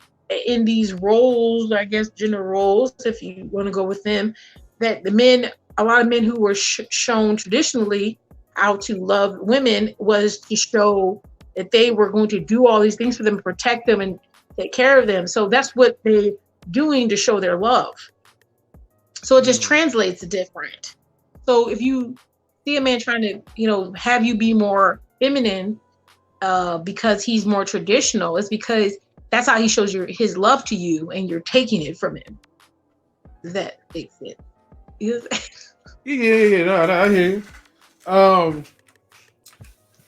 in these roles, I guess gender roles, if you want to go with them, that a lot of men who were shown traditionally how to love women was to show that they were going to do all these things for them, protect them and take care of them. So that's what they're doing to show their love. So it just translates different. So if you see a man trying to, have you be more feminine because he's more traditional, it's because that's how he shows his love to you, and you're taking it from him. Does that make sense? Yeah. No, I hear you.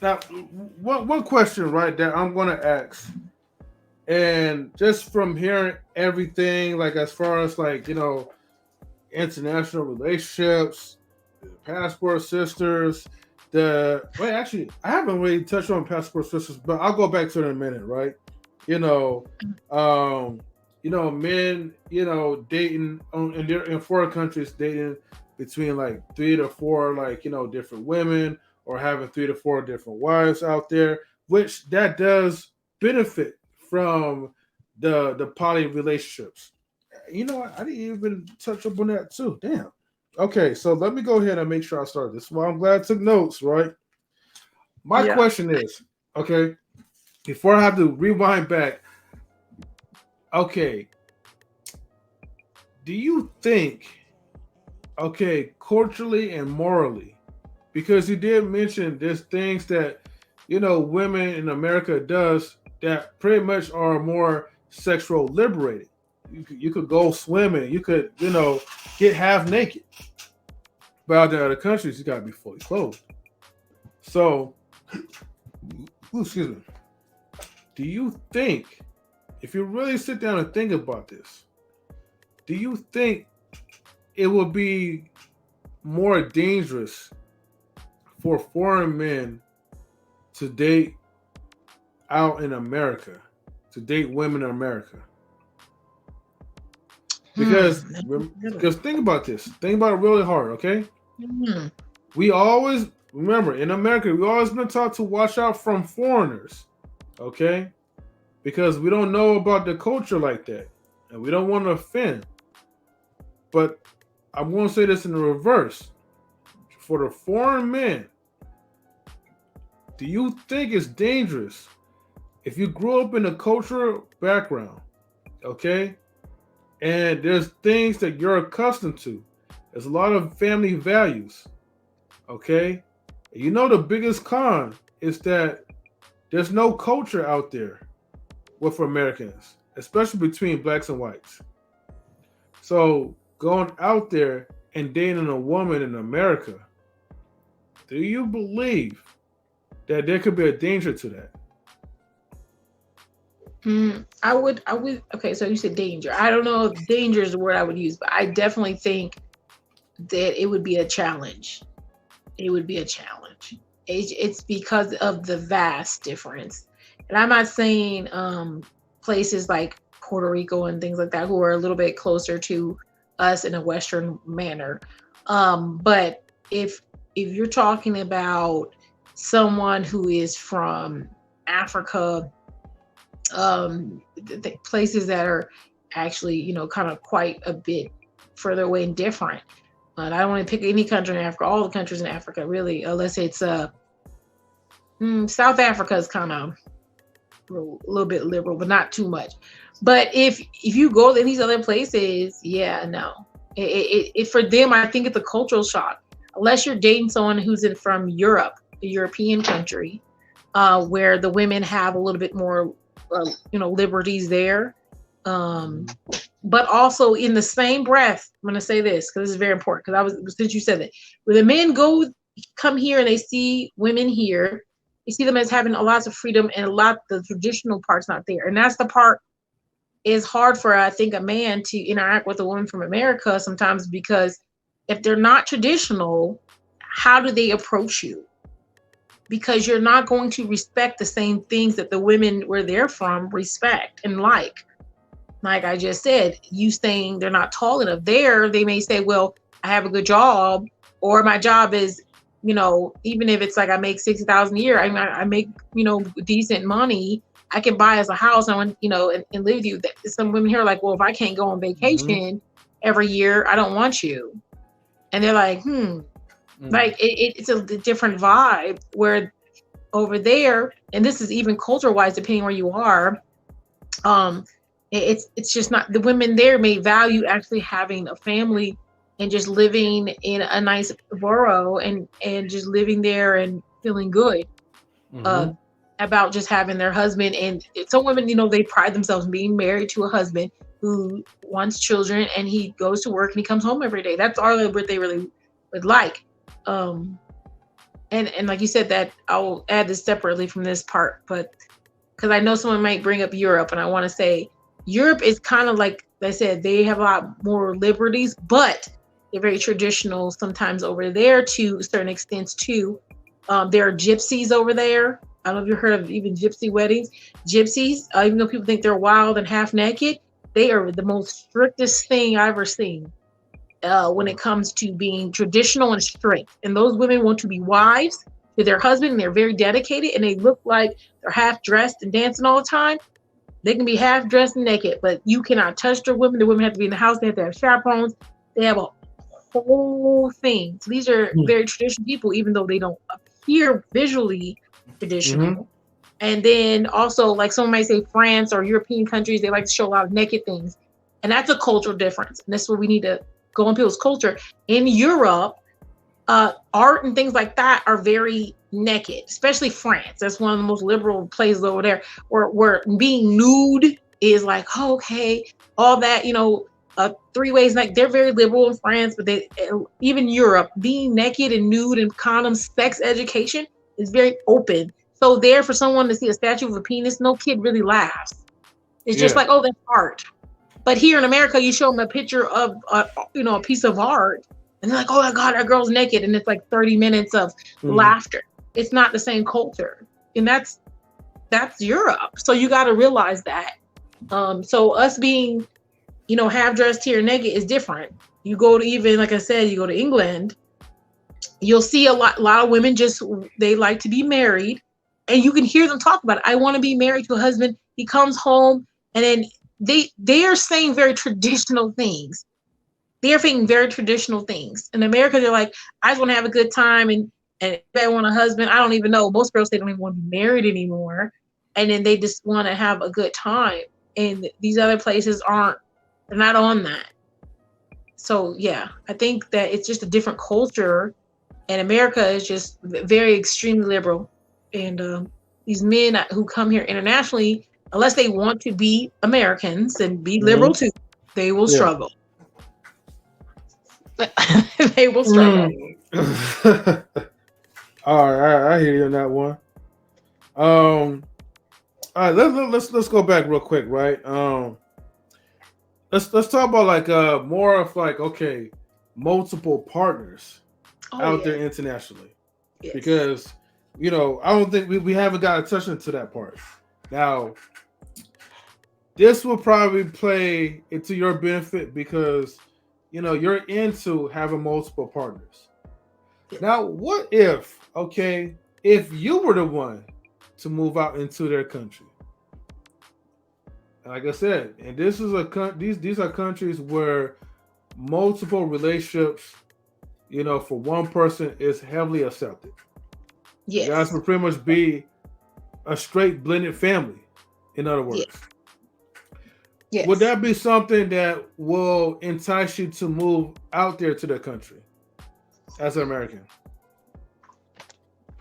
Now, one question right there I'm going to ask, and just from hearing everything, like as far as international relationships, passport sisters, actually, I haven't really touched on passport sisters, but I'll go back to it in a minute, right? Men, dating in foreign countries, dating between like 3 to 4, different women, or having 3 to 4 different wives out there, which that does benefit from the poly relationships. You know what? I didn't even touch up on that too. Damn. Okay, so let me go ahead and make sure I start this. Well, I'm glad I took notes, right? My Yeah. question is, okay, before I have to rewind back, okay, do you think, okay, culturally and morally, because you did mention there's things that, women in America does that pretty much are more sexual liberated. You could go swimming, you could, get half naked. But out there in other countries, you gotta be fully clothed. So, excuse me. Do you think, if you really sit down and think about this, do you think it would be more dangerous for foreign men to date out in America, to date women in America? Because think about this. Think about it really hard, okay? We always, remember, in America, we always been taught to watch out from foreigners, okay? Because we don't know about the culture like that. And we don't want to offend. But I'm going to say this in the reverse. For the foreign men, do you think it's dangerous if you grew up in a cultural background, okay? And there's things that you're accustomed to. There's a lot of family values, okay? And you know the biggest con is that there's no culture out there with Americans, especially between blacks and whites. So going out there and dating a woman in America, do you believe that there could be a danger to that? I would. Okay, so you said danger. I don't know if danger is the word I would use, but I definitely think that it would be a challenge. It would be a challenge. It's because of the vast difference. And I'm not saying places like Puerto Rico and things like that who are a little bit closer to us in a Western manner. But if you're talking about someone who is from Africa, the places that are actually, kind of quite a bit further away and different. And I don't want to pick any country in Africa, all the countries in Africa, really, unless it's South Africa is kind of a little bit liberal, but not too much. But if you go to these other places, yeah, no. It for them, I think it's a cultural shock. Unless you're dating someone who's from Europe, a European country, where the women have a little bit more liberties there. But also in the same breath, I'm going to say this because this is very important, because since you said that, when the men come here and they see women here, they see them as having a lot of freedom, and the traditional part's not there. And that's the part is hard for, I think, a man to interact with a woman from America sometimes, because if they're not traditional, how do they approach you? Because you're not going to respect the same things that the women where they're from respect and like. Like I just said, you saying they're not tall enough. They may say, well, I have a good job, or my job is, even if it's like I make $60,000 a year, I make, decent money. I can buy us a house and live with you. Some women here are like, well, if I can't go on vacation every year, I don't want you. And they're like, like it's a different vibe, where over there, and this is even culture wise, depending where you are, it's just not, the women there may value actually having a family and just living in a nice borough and just living there and feeling good about just having their husband. And some women, they pride themselves in being married to a husband who wants children, and he goes to work and he comes home every day. That's all what they really would like. And like you said, that I'll add this separately from this part, but because I know someone might bring up Europe, and I want to say Europe is kind of like I said, they have a lot more liberties, but they're very traditional sometimes over there to certain extents too. There are gypsies over there. I don't know if you've heard of even gypsy weddings. Gypsies, even though people think they're wild and half naked, they are the most strictest thing I've ever seen when it comes to being traditional and strict. And those women want to be wives to their husband, and they're very dedicated, and they look like they're half dressed and dancing all the time. They can be half dressed and naked, but you cannot touch the women. The women have to be in the house. They have to have chaperones. They have a whole thing. So these are very traditional people, even though they don't appear visually traditional. And then also, like someone might say France or European countries, they like to show a lot of naked things. And that's a cultural difference. And that's where we need to go on people's culture. In Europe, art and things like that are very naked, especially France. That's one of the most liberal places over there, where being nude is like, oh, okay, all that, you know, 3 ways. Like they're very liberal in France, but they even Europe, being naked and nude and condoms, sex education is very open. So there, for someone to see a statue of a penis, no kid really laughs. It's just like, oh, that's art. But here in America, you show them a picture of, you know, a piece of art, and they're like, oh my God, that girl's naked. And it's like 30 minutes of laughter. It's not the same culture. And that's Europe. So you got to realize that. So us being, you know, half dressed here naked is different. You go to, even, like I said, you go to England, you'll see a lot of women just, they like to be married. And you can hear them talk about it. I want to be married to a husband. He comes home, and then they are saying very traditional things. They're saying very traditional things. In America, they're like, I just want to have a good time, and if I want a husband, I don't even know. Most girls, they don't even want to be married anymore. And then they just want to have a good time. And these other places they're not on that. So yeah, I think that it's just a different culture, and America is just very extremely liberal. And these men who come here internationally, unless they want to be Americans and be liberal too, they will struggle. They will struggle. All right, I hear you on that one. All right, let's go back real quick, right? Let's talk about like more of like, okay, multiple partners out there internationally, because you know, I don't think we haven't got a touch into that part. Now, this will probably play into your benefit because, you know, you're into having multiple partners. Now, what if, okay, if you were the one to move out into their country? Like I said, and this is these are countries where multiple relationships, you know, for one person is heavily accepted. Yes. You guys would pretty much be a straight blended family, in other words. Yes. Would that be something that will entice you to move out there to their country as an American?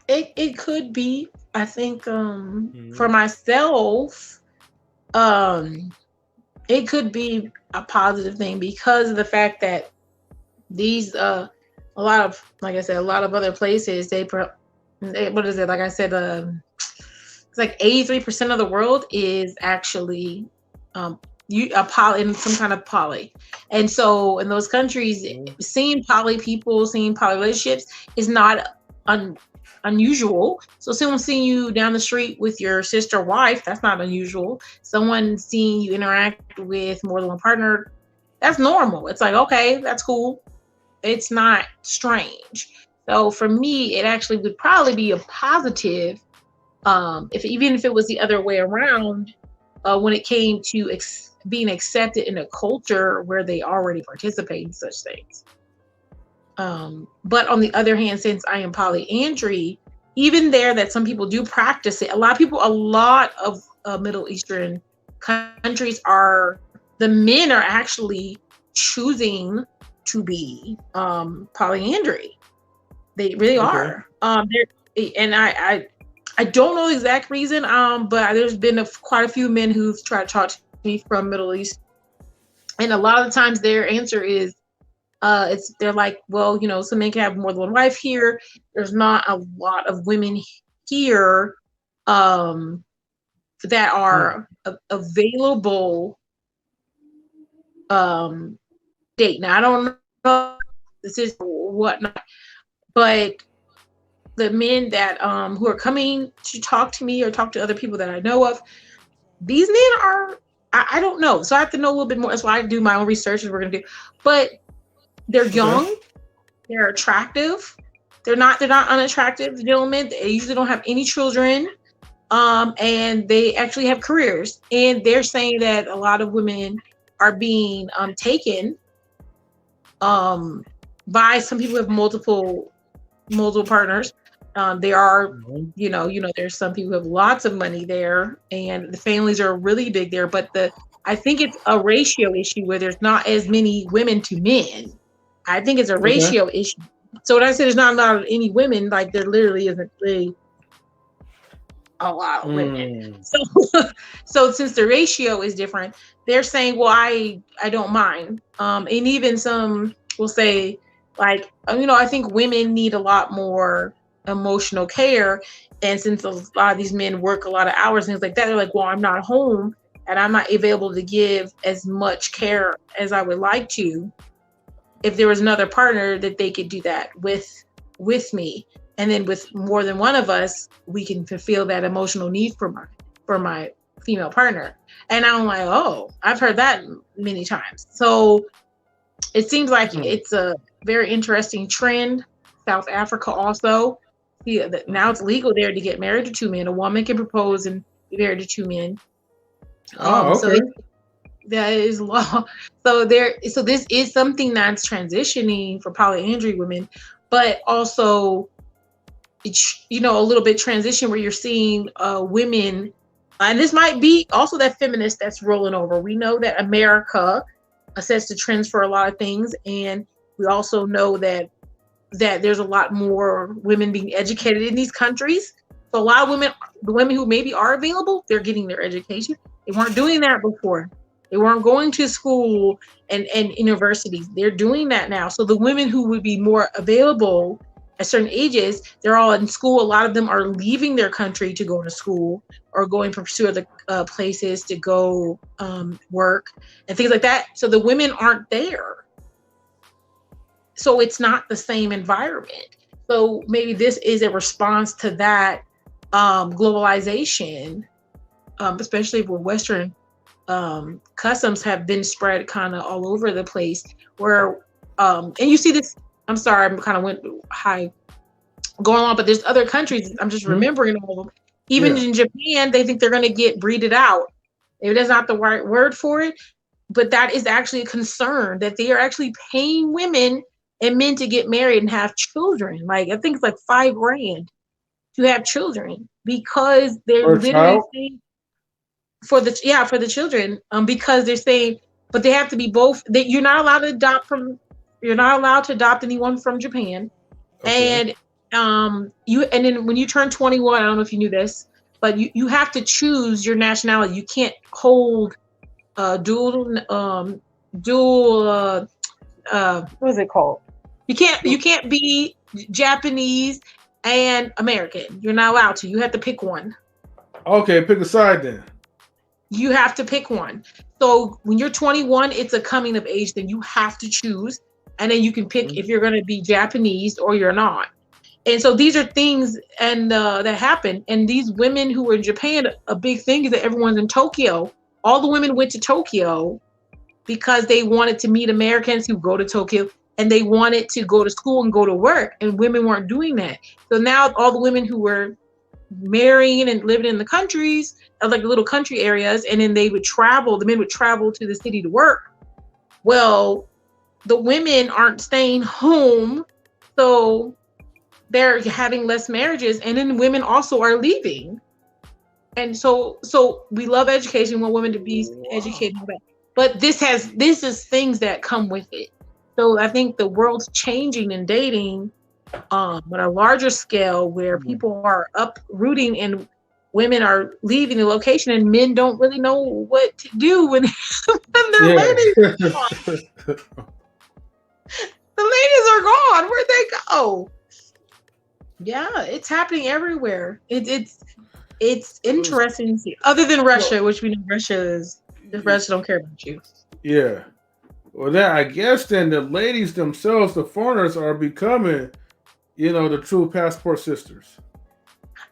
It could be. I think for myself, it could be a positive thing because of the fact that these a lot of, like I said, a lot of other places what is it? Like I said, it's like 83% of the world is actually poly, in some kind of poly. And so in those countries, seeing poly people, seeing poly relationships is not unusual. So someone seeing you down the street with your sister wife, that's not unusual. Someone seeing you interact with more than one partner, that's normal. It's like, okay, that's cool. It's not strange. So for me, it actually would probably be a positive, even if it was the other way around, when it came to being accepted in a culture where they already participate in such things. But on the other hand, since I am polyandry, even there that some people do practice it, a lot of Middle Eastern countries the men are actually choosing to be polyandry. They really are. And I don't know the exact reason, but there's been quite a few men who've tried to talk to me from Middle East, and a lot of the times their answer is, they're like, well, you know, some men can have more than one wife here. There's not a lot of women here that are available date. Now I don't know if this is whatnot, but the men that who are coming to talk to me or talk to other people that I know of, these men are, I don't know. So I have to know a little bit more. That's why I do my own research, as we're gonna do. But they're young, they're attractive, they're not unattractive gentlemen. They usually don't have any children. and they actually have careers. And they're saying that a lot of women are being taken by some people who have multiple partners. There are, there's some people who have lots of money there, and the families are really big there. But I think it's a ratio issue where there's not as many women to men. I think it's a ratio issue. So when I say there's not a lot of any women, like there literally isn't really a lot of women. So since the ratio is different, they're saying, well, I don't mind. And even some will say, like, I think women need a lot more emotional care. And since a lot of these men work a lot of hours and things like that, they're like, well, I'm not home and I'm not available to give as much care as I would like to. If there was another partner that they could do that with me, and then with more than one of us, we can fulfill that emotional need for my female partner. And I'm like, oh, I've heard that many times. So it seems like it's a very interesting trend. South Africa also. Now it's legal there to get married to two men. A woman can propose and be married to two men. So that is law. So this is something that's transitioning for polyandry women, but also it's, a little bit transition where you're seeing women, and this might be also that feminist that's rolling over. We know that America sets the trends for a lot of things, and we also know that there's a lot more women being educated in these countries. So a lot of women, the women who maybe are available, they're getting their education. They weren't doing that before. They weren't going to school and universities. They're doing that now. So the women who would be more available at certain ages, they're all in school. A lot of them are leaving their country to go to school or going to pursue other places to go work and things like that. So the women aren't there. So it's not the same environment. So maybe this is a response to that globalization, especially where Western customs have been spread kind of all over the place, where and you see this. I'm sorry, I'm kind of went high going on, but there's other countries. I'm just remembering all of them. Even in Japan, they think they're going to get breeded out. Maybe that's not the right word for it, but that is actually a concern, that they are actually paying women and men to get married and have children. Like I think it's like $5,000 to have children, because they're literally saying for the children, because they're saying, but they have to be both. You're not allowed to adopt anyone from Japan, and then when you turn 21, I don't know if you knew this, but you have to choose your nationality. You can't hold dual what is it called? You can't be Japanese and American. You're not allowed to. You have to pick one. Okay, pick a side then. You have to pick one. So when you're 21, it's a coming of age thing. You have to choose, and then you can pick if you're going to be Japanese or you're not. And so these are things that happen. And these women who were in Japan, a big thing is that everyone's in Tokyo. All the women went to Tokyo because they wanted to meet Americans who go to Tokyo, and they wanted to go to school and go to work, and women weren't doing that. So now all the women who were marrying and living in the countries, like little country areas, and then the men would travel to the city to work. Well, the women aren't staying home, so they're having less marriages, and then women also are leaving. And so we love education, we want women to be educated, but this is things that come with it. So I think the world's changing in dating on a larger scale, where people are uprooting and women are leaving the location, and men don't really know what to do when their ladies are gone. The ladies are gone. Where'd they go? Yeah, it's happening everywhere. It's interesting to see. Other than Russia, which we know Russia don't care about you. Yeah. Well, I guess then the ladies themselves, the foreigners, are becoming, the true passport sisters.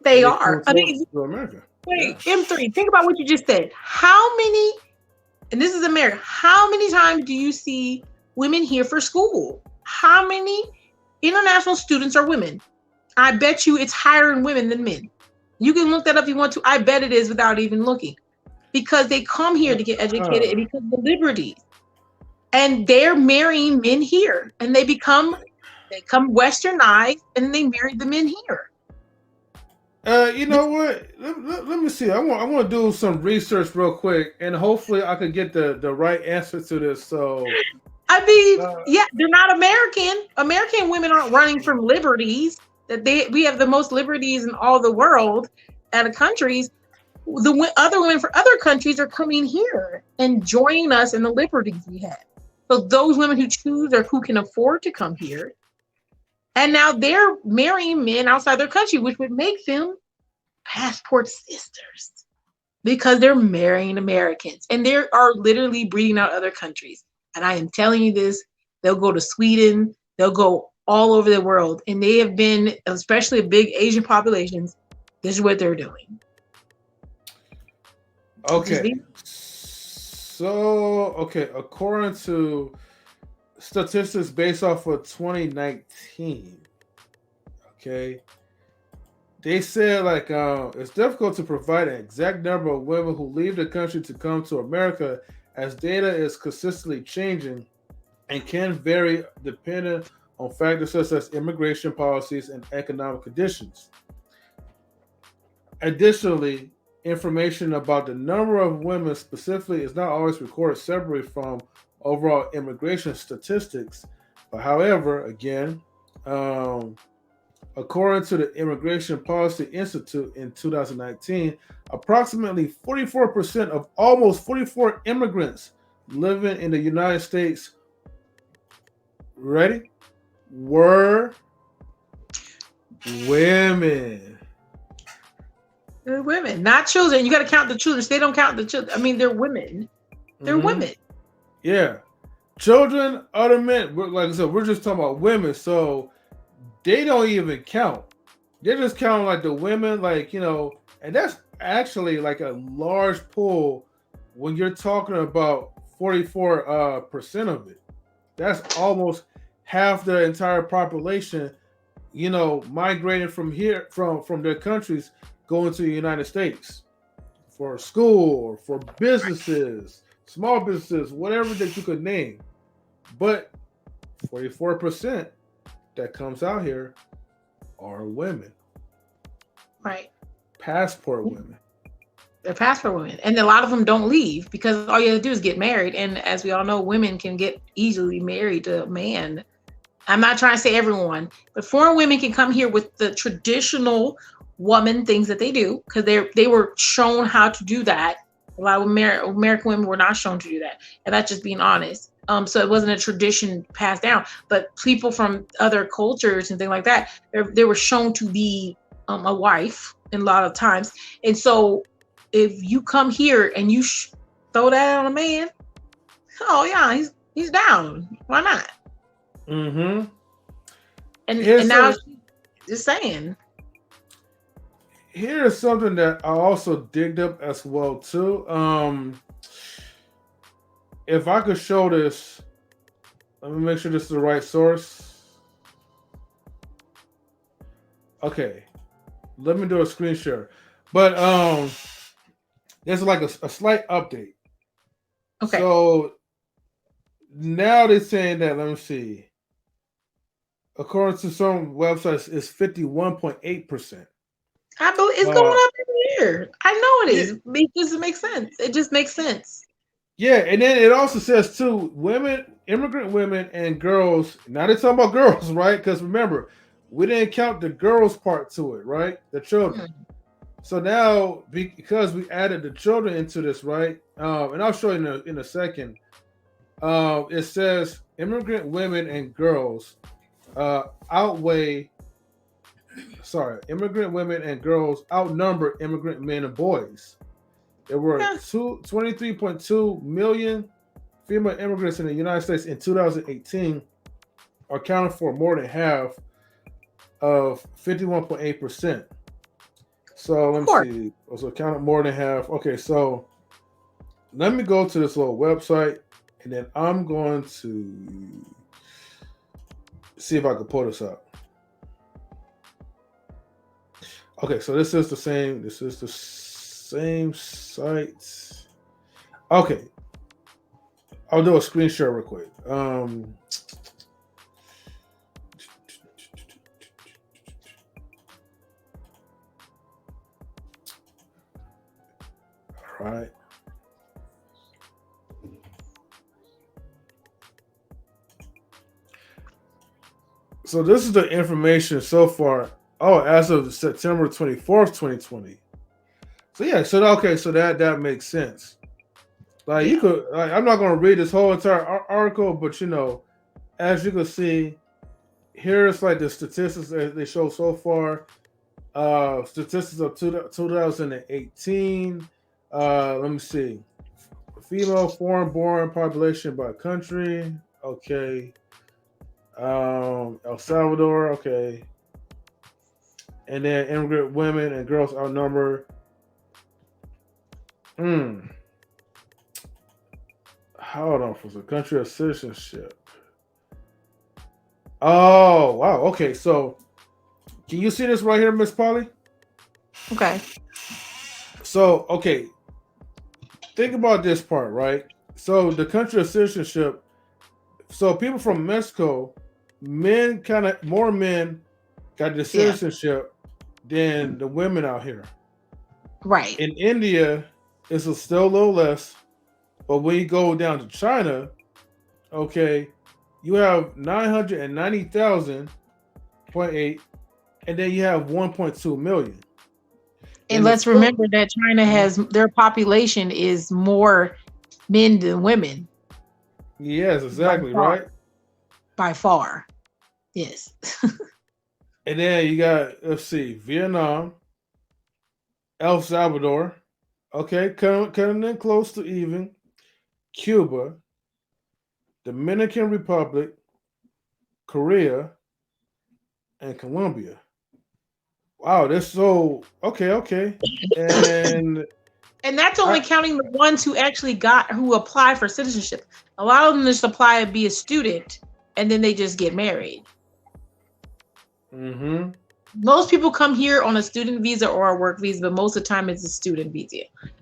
They are. I mean, America. Wait, M3, think about what you just said. How many, and this is America, how many times do you see women here for school? How many international students are women? I bet you it's higher in women than men. You can look that up if you want to. I bet it is without even looking. Because they come here to get educated and because of the liberties. And they're marrying men here. And they become westernized and they marry the men here. You know what? Let me see. I want to do some research real quick, and hopefully I can get the right answer to this. So, I mean, yeah, they're not American. American women aren't running from liberties. We have the most liberties in all the world out of countries. The other women for other countries are coming here and joining us in the liberties we have. So those women who choose or who can afford to come here, and now they're marrying men outside their country, which would make them passport sisters because they're marrying Americans and they are literally breeding out other countries. And I am telling you this, they'll go to Sweden, they'll go all over the world, and they have been, especially big Asian populations, this is what they're doing. okay. So, according to statistics based off of 2019, okay, they said like it's difficult to provide an exact number of women who leave the country to come to America as data is consistently changing and can vary depending on factors such as immigration policies and economic conditions. Additionally, information about the number of women specifically is not always recorded separately from overall immigration statistics. But however, again, according to the Immigration Policy Institute in 2019, approximately 44% of almost 44 immigrants living in the United States, ready, were women. They're women, not children. You got to count the children. So they don't count the children. I mean, they're women. They're women. Yeah. Children, other men, like I said, we're just talking about women. So they don't even count. They're just counting like the women, like, you know, and that's actually like a large pool when you're talking about 44% of it. That's almost half the entire population, you know, migrating from here from their countries going to the United States for school or for businesses, small businesses, whatever that you could name. But 44% that comes out here are women. Right. Passport women. They're passport women. And a lot of them don't leave because all you have to do is get married. And as we all know, women can get easily married to a man. I'm not trying to say everyone, but foreign women can come here with the traditional woman things that they do because they were shown how to do that. A lot of American women were not shown to do that, and that's just being honest. So it wasn't a tradition passed down, but people from other cultures and things like that, they were shown to be a wife in a lot of times. And so if you come here and you throw that on a man, oh yeah, he's down. Why not? Mm-hmm. And now just saying. Here's something that I also digged up as well too. If I could show this, let me make sure this is the right source. Okay, let me do a screen share. But there's like a slight update. Okay. So now they're saying that, let me see. According to some websites, it's 51.8%. I believe it's going up every year. I know it is because it makes sense. It just makes sense. Yeah, and then it also says too, immigrant women and girls. Now they're talking about girls, right? Because remember, we didn't count the girls part to it, right? The children. So now, because we added the children into this, right? And I'll show you in a second. It says immigrant women and girls immigrant women and girls outnumber immigrant men and boys. There were 23.2 million female immigrants in the United States in 2018, accounting for more than half of 51.8%. So let me see. Also counted more than half. Okay, so let me go to this little website, and then I'm going to see if I can pull this up. Okay, so this is the same. This is the same site. Okay, I'll do a screen share real quick. All right. So this is the information so far. Oh, as of September 24th, 2020. So yeah, so okay, so that makes sense. Like you Yeah. could, like, I'm not going to read this whole entire article, but as you can see, here's like the statistics that they show so far. Statistics of 2018. Let me see. Female foreign-born population by country. Okay. El Salvador. Okay. And then immigrant women and girls outnumber. Hold on for the country of citizenship. Oh wow. Okay, so can you see this right here, Miss Polly? Okay. So okay, think about this part, right? So the country of citizenship. So people from Mexico, more men got the Yeah. citizenship than the women out here. Right. In India, it's still a little less, but when you go down to China, okay, you have 990,000.8, and then you have 1.2 million. And let's remember that China has their population is more men than women. Yes, exactly, right? By far. Yes. And then you got, let's see, Vietnam, El Salvador, okay, coming in close to even, Cuba, Dominican Republic, Korea, and Colombia. Wow, that's so okay. And that's only counting the ones who apply for citizenship. A lot of them just apply to be a student and then they just get married. Mm-hmm. Most people come here on a student visa or a work visa, but most of the time it's a student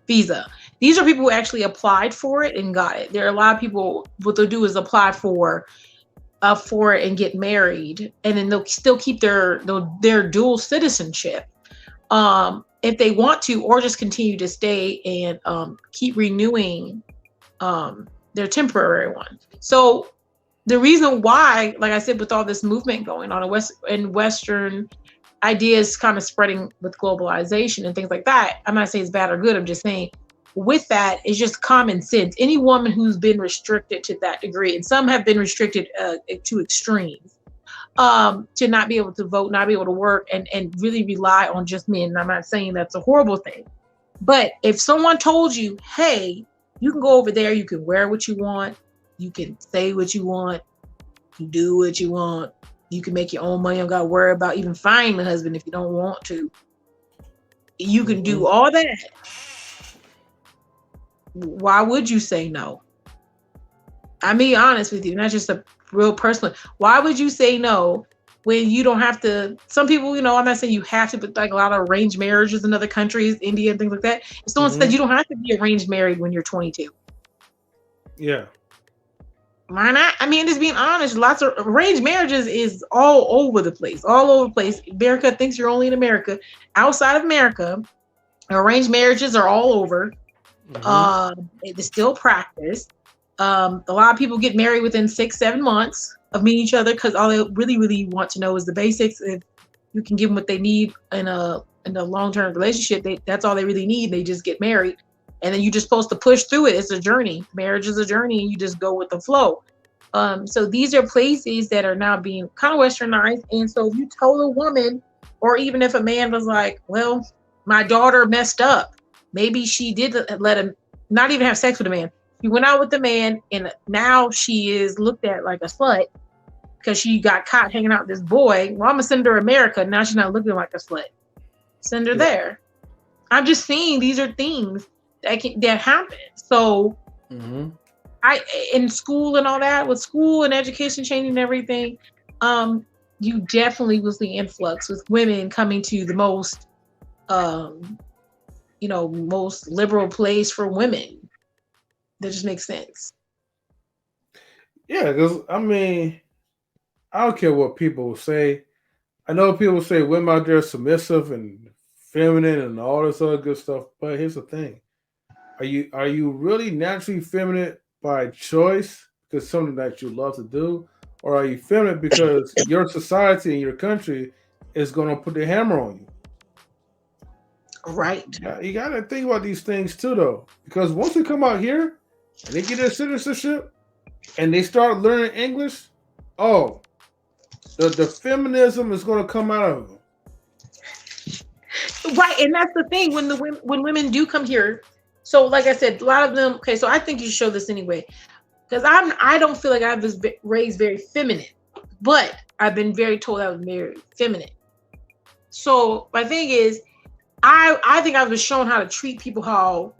visa. These are people who actually applied for it and got it. There are a lot of people, what they'll do is apply for it and get married, and then they'll still keep their dual citizenship if they want to, or just continue to stay and keep renewing their temporary one. So the reason why, like I said, with all this movement going on in Western ideas kind of spreading with globalization and things like that, I'm not saying it's bad or good. I'm just saying with that, it's just common sense. Any woman who's been restricted to that degree, and some have been restricted to extremes, to not be able to vote, not be able to work, and really rely on just men. And I'm not saying that's a horrible thing. But if someone told you, hey, you can go over there, you can wear what you want, you can say what you want, you do what you want, you can make your own money, you don't got to worry about even finding a husband if you don't want to. You can do all that. Why would you say no? I'm being honest with you, not just a real personal. Why would you say no when you don't have to? Some people, I'm not saying you have to, but like a lot of arranged marriages in other countries, India and things like that. If someone said you don't have to be arranged married when you're 22. Yeah. Why not? I mean, just being honest, lots of arranged marriages is all over the place. America thinks you're only in America. Outside of America, arranged marriages are all over. It's still practiced. A lot of people get married within 6-7 months of meeting each other because all they really, really want to know is the basics. If you can give them what they need in a long-term relationship, that's all they really need. They just get married. And then you're just supposed to push through it. It's a journey. Marriage is a journey, and you just go with the flow. So these are places that are now being kind of westernized. And so if you told a woman, or even if a man was like, well, my daughter messed up, maybe she did let him not even have sex with a man. She went out with the man, and now she is looked at like a slut because she got caught hanging out with this boy. Well, I'm going to send her to America. Now she's not looking like a slut. Send her there. I'm just saying these are things that happen. So in school and all that, with school and education changing everything, you definitely will see influx with women coming to the most most liberal place for women. That just makes sense. Yeah, because I mean, I don't care what people say. I know people say women out there are submissive and feminine and all this other good stuff, but here's the thing: are you really naturally feminine by choice because something that you love to do, or are you feminine because your society and your country is going to put the hammer on you? Right. You got to think about these things too, though, because once they come out here and they get their citizenship and they start learning English, oh, the feminism is going to come out of them. Right, and that's the thing when women do come here. So, like I said, a lot of them. Okay, so I think you should show this anyway, because I don't feel like I was raised very feminine, but I've been very told I was very feminine. So my thing is, I think I was shown how to treat people how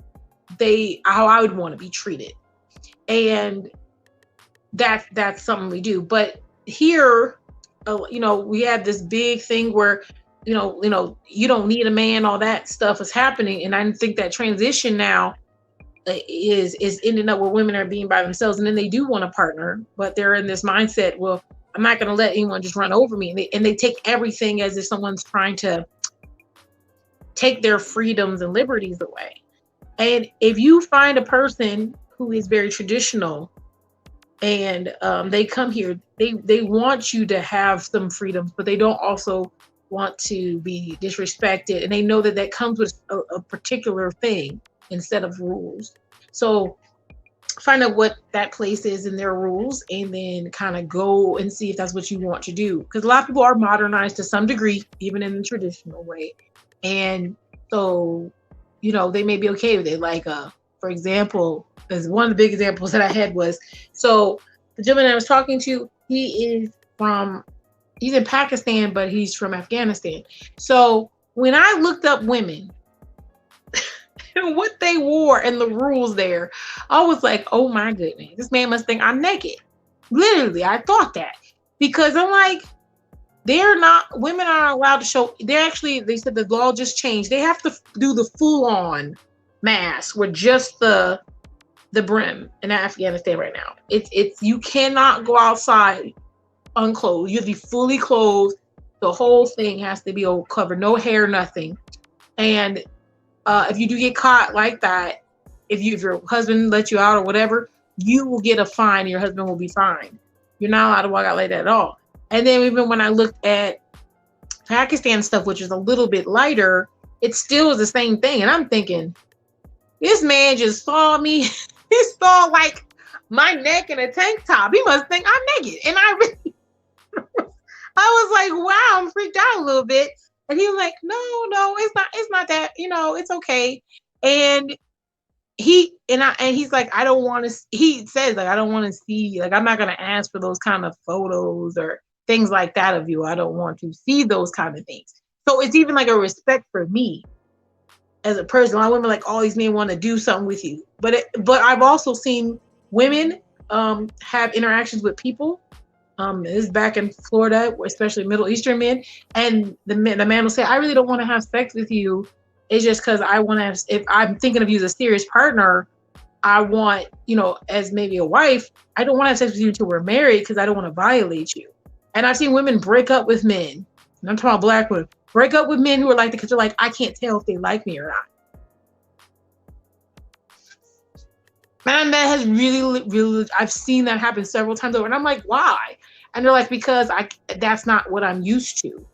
I would want to be treated, and that's something we do. But here, we have this big thing where you don't need a man, all that stuff is happening, and I think that transition now is ending up where women are being by themselves, and then they do want a partner, but they're in this mindset, well, I'm not going to let anyone just run over me, and they take everything as if someone's trying to take their freedoms and liberties away. And if you find a person who is very traditional and they come here, they want you to have some freedoms, but they don't also want to be disrespected, and they know that comes with a particular thing instead of rules. So find out what that place is in their rules, and then kind of go and see if that's what you want to do, because a lot of people are modernized to some degree, even in the traditional way, and so they may be okay with it. Like for example, as one of the big examples that I had was, so the gentleman I was talking to, he's in Pakistan, but he's from Afghanistan. So when I looked up women and what they wore and the rules there, I was like, oh my goodness, this man must think I'm naked. Literally, I thought that, because I'm like, women aren't allowed to show. They said the law just changed. They have to do the full on mask with just the brim in Afghanistan right now. It's you cannot go outside unclothed. You have to be fully clothed. The whole thing has to be covered, no hair, nothing. And if you do get caught like that, if your husband lets you out or whatever, you will get a fine. Your husband will be fined. You're not allowed to walk out like that at all. And then even when I looked at Pakistan stuff, which is a little bit lighter, it still is the same thing. And I'm thinking, this man just saw me. He saw like my neck in a tank top. He must think I'm naked. And I was like, wow, I'm freaked out a little bit. And he was like, no, it's not that, it's okay. And he's like, I don't want to, he says like, I don't want to see, like, I'm not going to ask for those kind of photos or things like that of you. I don't want to see those kind of things. So it's even like a respect for me as a person. A lot of women like, oh, these men want to do something with you. But I've also seen women have interactions with people. This is back in Florida, especially Middle Eastern men, and the man will say, I really don't want to have sex with you. It's just because I want to, if I'm thinking of you as a serious partner, I want, as maybe a wife, I don't want to have sex with you until we're married because I don't want to violate you. And I've seen women break up with men, and I'm talking about black women, break up with men who are like that because they're like, I can't tell if they like me or not. And that has really, really, I've seen that happen several times over. And I'm like, why? And they're like, because that's not what I'm used to.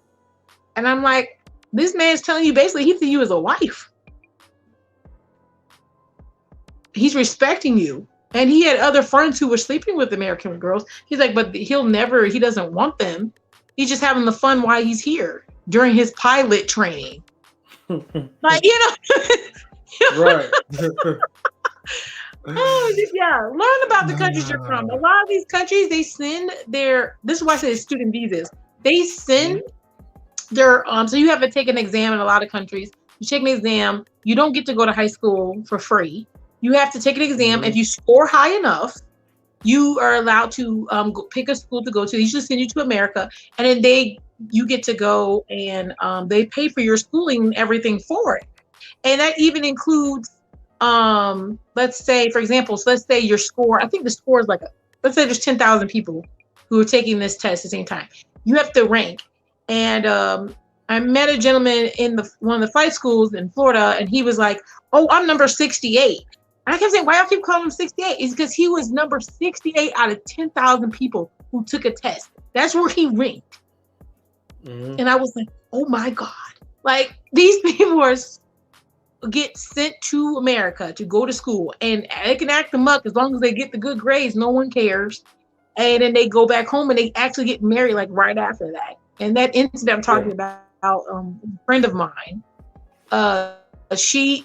And I'm like, this man's telling you basically he sees you as a wife. He's respecting you. And he had other friends who were sleeping with American girls. He's like, but he doesn't want them. He's just having the fun while he's here during his pilot training. Like, Right. Oh, yeah. Learn about the countries you're from. A lot of these countries, they send this is why I say student visas. They send their, so you have to take an exam in a lot of countries. You take an exam. You don't get to go to high school for free. You have to take an exam. If you score high enough, you are allowed to pick a school to go to. They usually send you to America, and then they you get to go and they pay for your schooling and everything for it. And that even includes, let's say, for example, so let's say your score, I think the score is like, let's say there's 10,000 people who are taking this test at the same time. You have to rank. And I met a gentleman in one of the flight schools in Florida, and he was like, oh, I'm number 68. And I kept saying, why y'all keep calling him 68? It's because he was number 68 out of 10,000 people who took a test. That's where he ranked. Mm-hmm. And I was like, oh my God. Like, these people get sent to America to go to school, and they can act them up as long as they get the good grades. No one cares. And then they go back home and they actually get married like right after that. And that incident I'm talking about, a friend of mine, she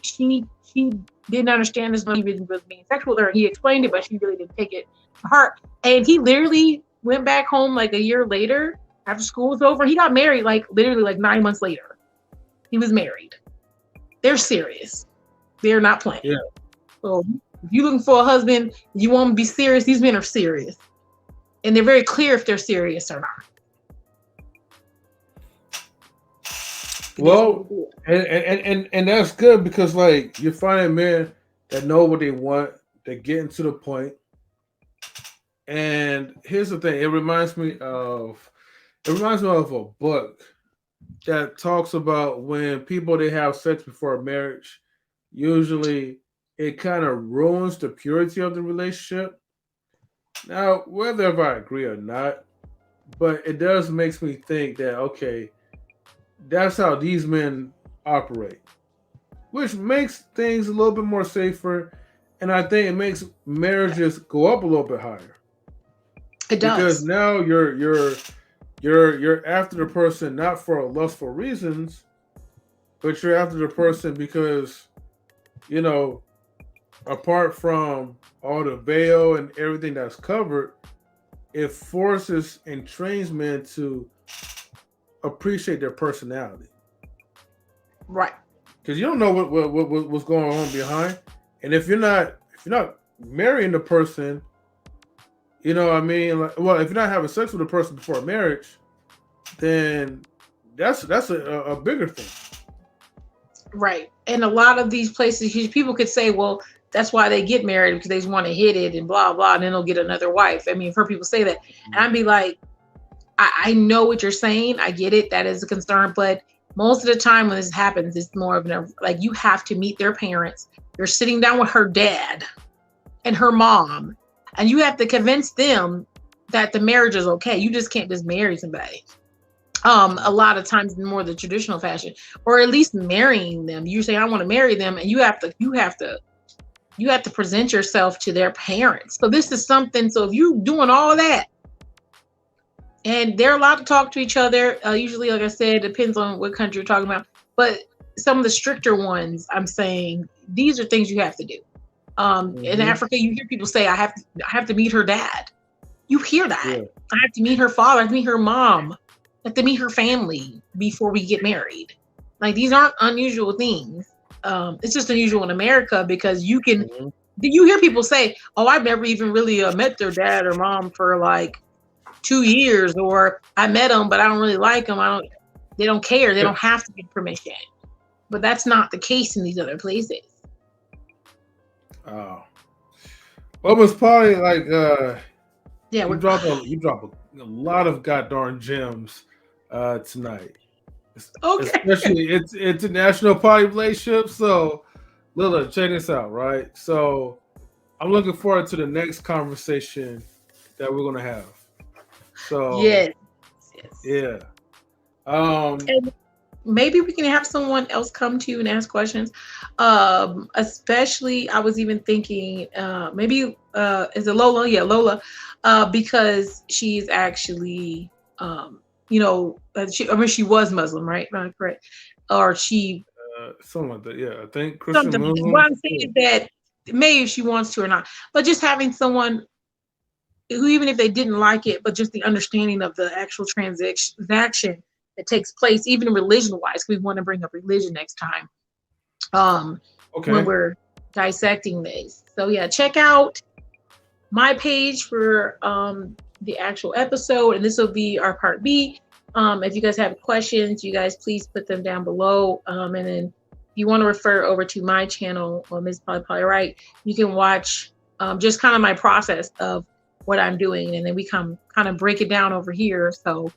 didn't understand this when he was being sexual with her. He explained it, but she really didn't take it to heart. And he literally went back home like a year later after school was over. He got married like literally like 9 months later. He was married. They're serious. They're not playing. Yeah. So if you're looking for a husband, you want to be serious, these men are serious. And they're very clear if they're serious or not. Well, and that's good because like you're finding men that know what they want, they're getting to the point. And here's the thing, it reminds me of a book that talks about when people they have sex before marriage, usually it kind of ruins the purity of the relationship. Now, whether if I agree or not, but it does makes me think that okay, that's how these men operate, which makes things a little bit more safer, and I think it makes marriages go up a little bit higher. It does, because now you're after the person not for lustful reasons, but you're after the person because apart from all the veil and everything that's covered, it forces and trains men to appreciate their personality. Right. Because you don't know what's going on behind. And if you're not marrying the person, you know what I mean? Like, well, if you're not having sex with a person before marriage, then that's a bigger thing. Right. And a lot of these places, people could say, well, that's why they get married because they just want to hit it and blah, blah, and then they'll get another wife. I mean, I've heard people say that. And I'd be like, I know what you're saying. I get it. That is a concern. But most of the time when this happens, it's more of like you have to meet their parents. You're sitting down with her dad and her mom, and you have to convince them that the marriage is okay. You just can't just marry somebody. A lot of times in more the traditional fashion, or at least marrying them. You say, I want to marry them, and you have to present yourself to their parents. So this is something. So if you're doing all of that, and they're allowed to talk to each other. Usually, like I said, it depends on what country you're talking about. But some of the stricter ones, I'm saying, these are things you have to do. In Africa, you hear people say, I have to meet her dad. You hear that. Yeah. I have to meet her father. I have to meet her mom. I have to meet her family before we get married. Like, these aren't unusual things. It's just unusual in America because you can, you hear people say, oh, I've never even really met their dad or mom for like 2 years, or I met them, but I don't really like them. They don't care. They don't have to get permission. But that's not the case in these other places. Oh. Well, MzPoly, like, yeah, you drop a lot of goddamn gems tonight. Okay. Especially it's international poly relationships. So, Lola, check this out, right? So, I'm looking forward to the next conversation that we're gonna have. So yes. Yeah. And maybe we can have someone else come to you and ask questions. Especially, I was even thinking, maybe is it Lola? Yeah, Lola, because she's actually, she was Muslim, right? Not correct, or she. Something like that. Yeah, I think Christian Muslim. What I'm saying is that maybe if she wants to or not, but just having someone who, even if they didn't like it, but just the understanding of the actual transaction that takes place, even religion-wise. We want to bring up religion next time when we're dissecting this. So yeah, check out my page for the actual episode, and this will be our part B. If you guys have questions, you guys please put them down below. And then if you want to refer over to my channel, Ms. Poly Right, you can watch just kind of my process of what I'm doing, and then we kind of break it down over here. So,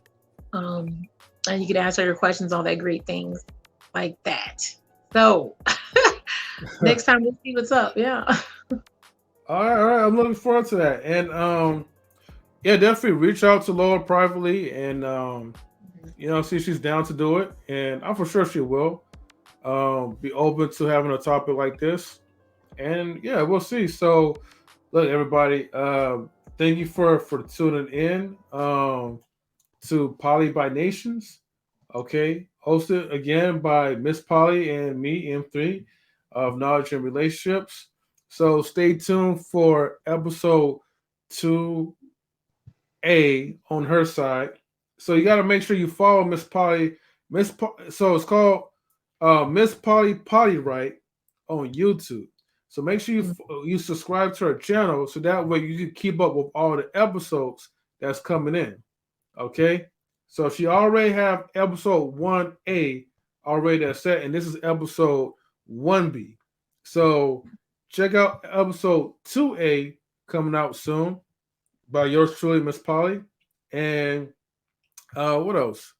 and you can answer your questions, all that great things like that. So, next time we'll see what's up. Yeah. All right. I'm looking forward to that. And yeah, definitely reach out to Lola privately and see if she's down to do it. And I'm for sure she will. Be open to having a topic like this. And yeah, we'll see. So look, everybody, thank you for tuning in to Poly by Nations. Okay, hosted again by Miss Polly and me, M3 of Knowledge and Relationships. So stay tuned for episode 2A on her side. So you got to make sure you follow Miss Polly. So it's called Miss Polly Potty Right on YouTube. So make sure you subscribe to her channel so that way you can keep up with all the episodes that's coming in. Okay, so she already have episode 1A already that's set, and this is episode 1B. So check out episode 2A coming out soon by yours truly, Miss Polly. And what else?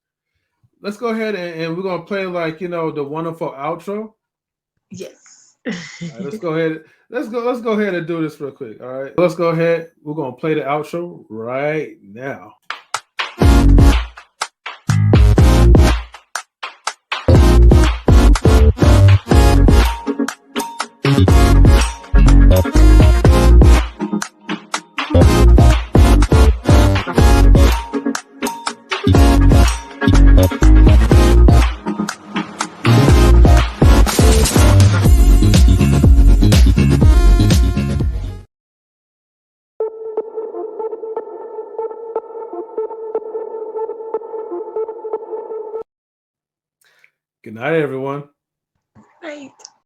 Let's go ahead and we're gonna play like the wonderful outro. Yes. All right, let's go ahead. Let's go ahead and do this real quick. All right. Let's go ahead. We're gonna play the outro right now. Good night, everyone. Right.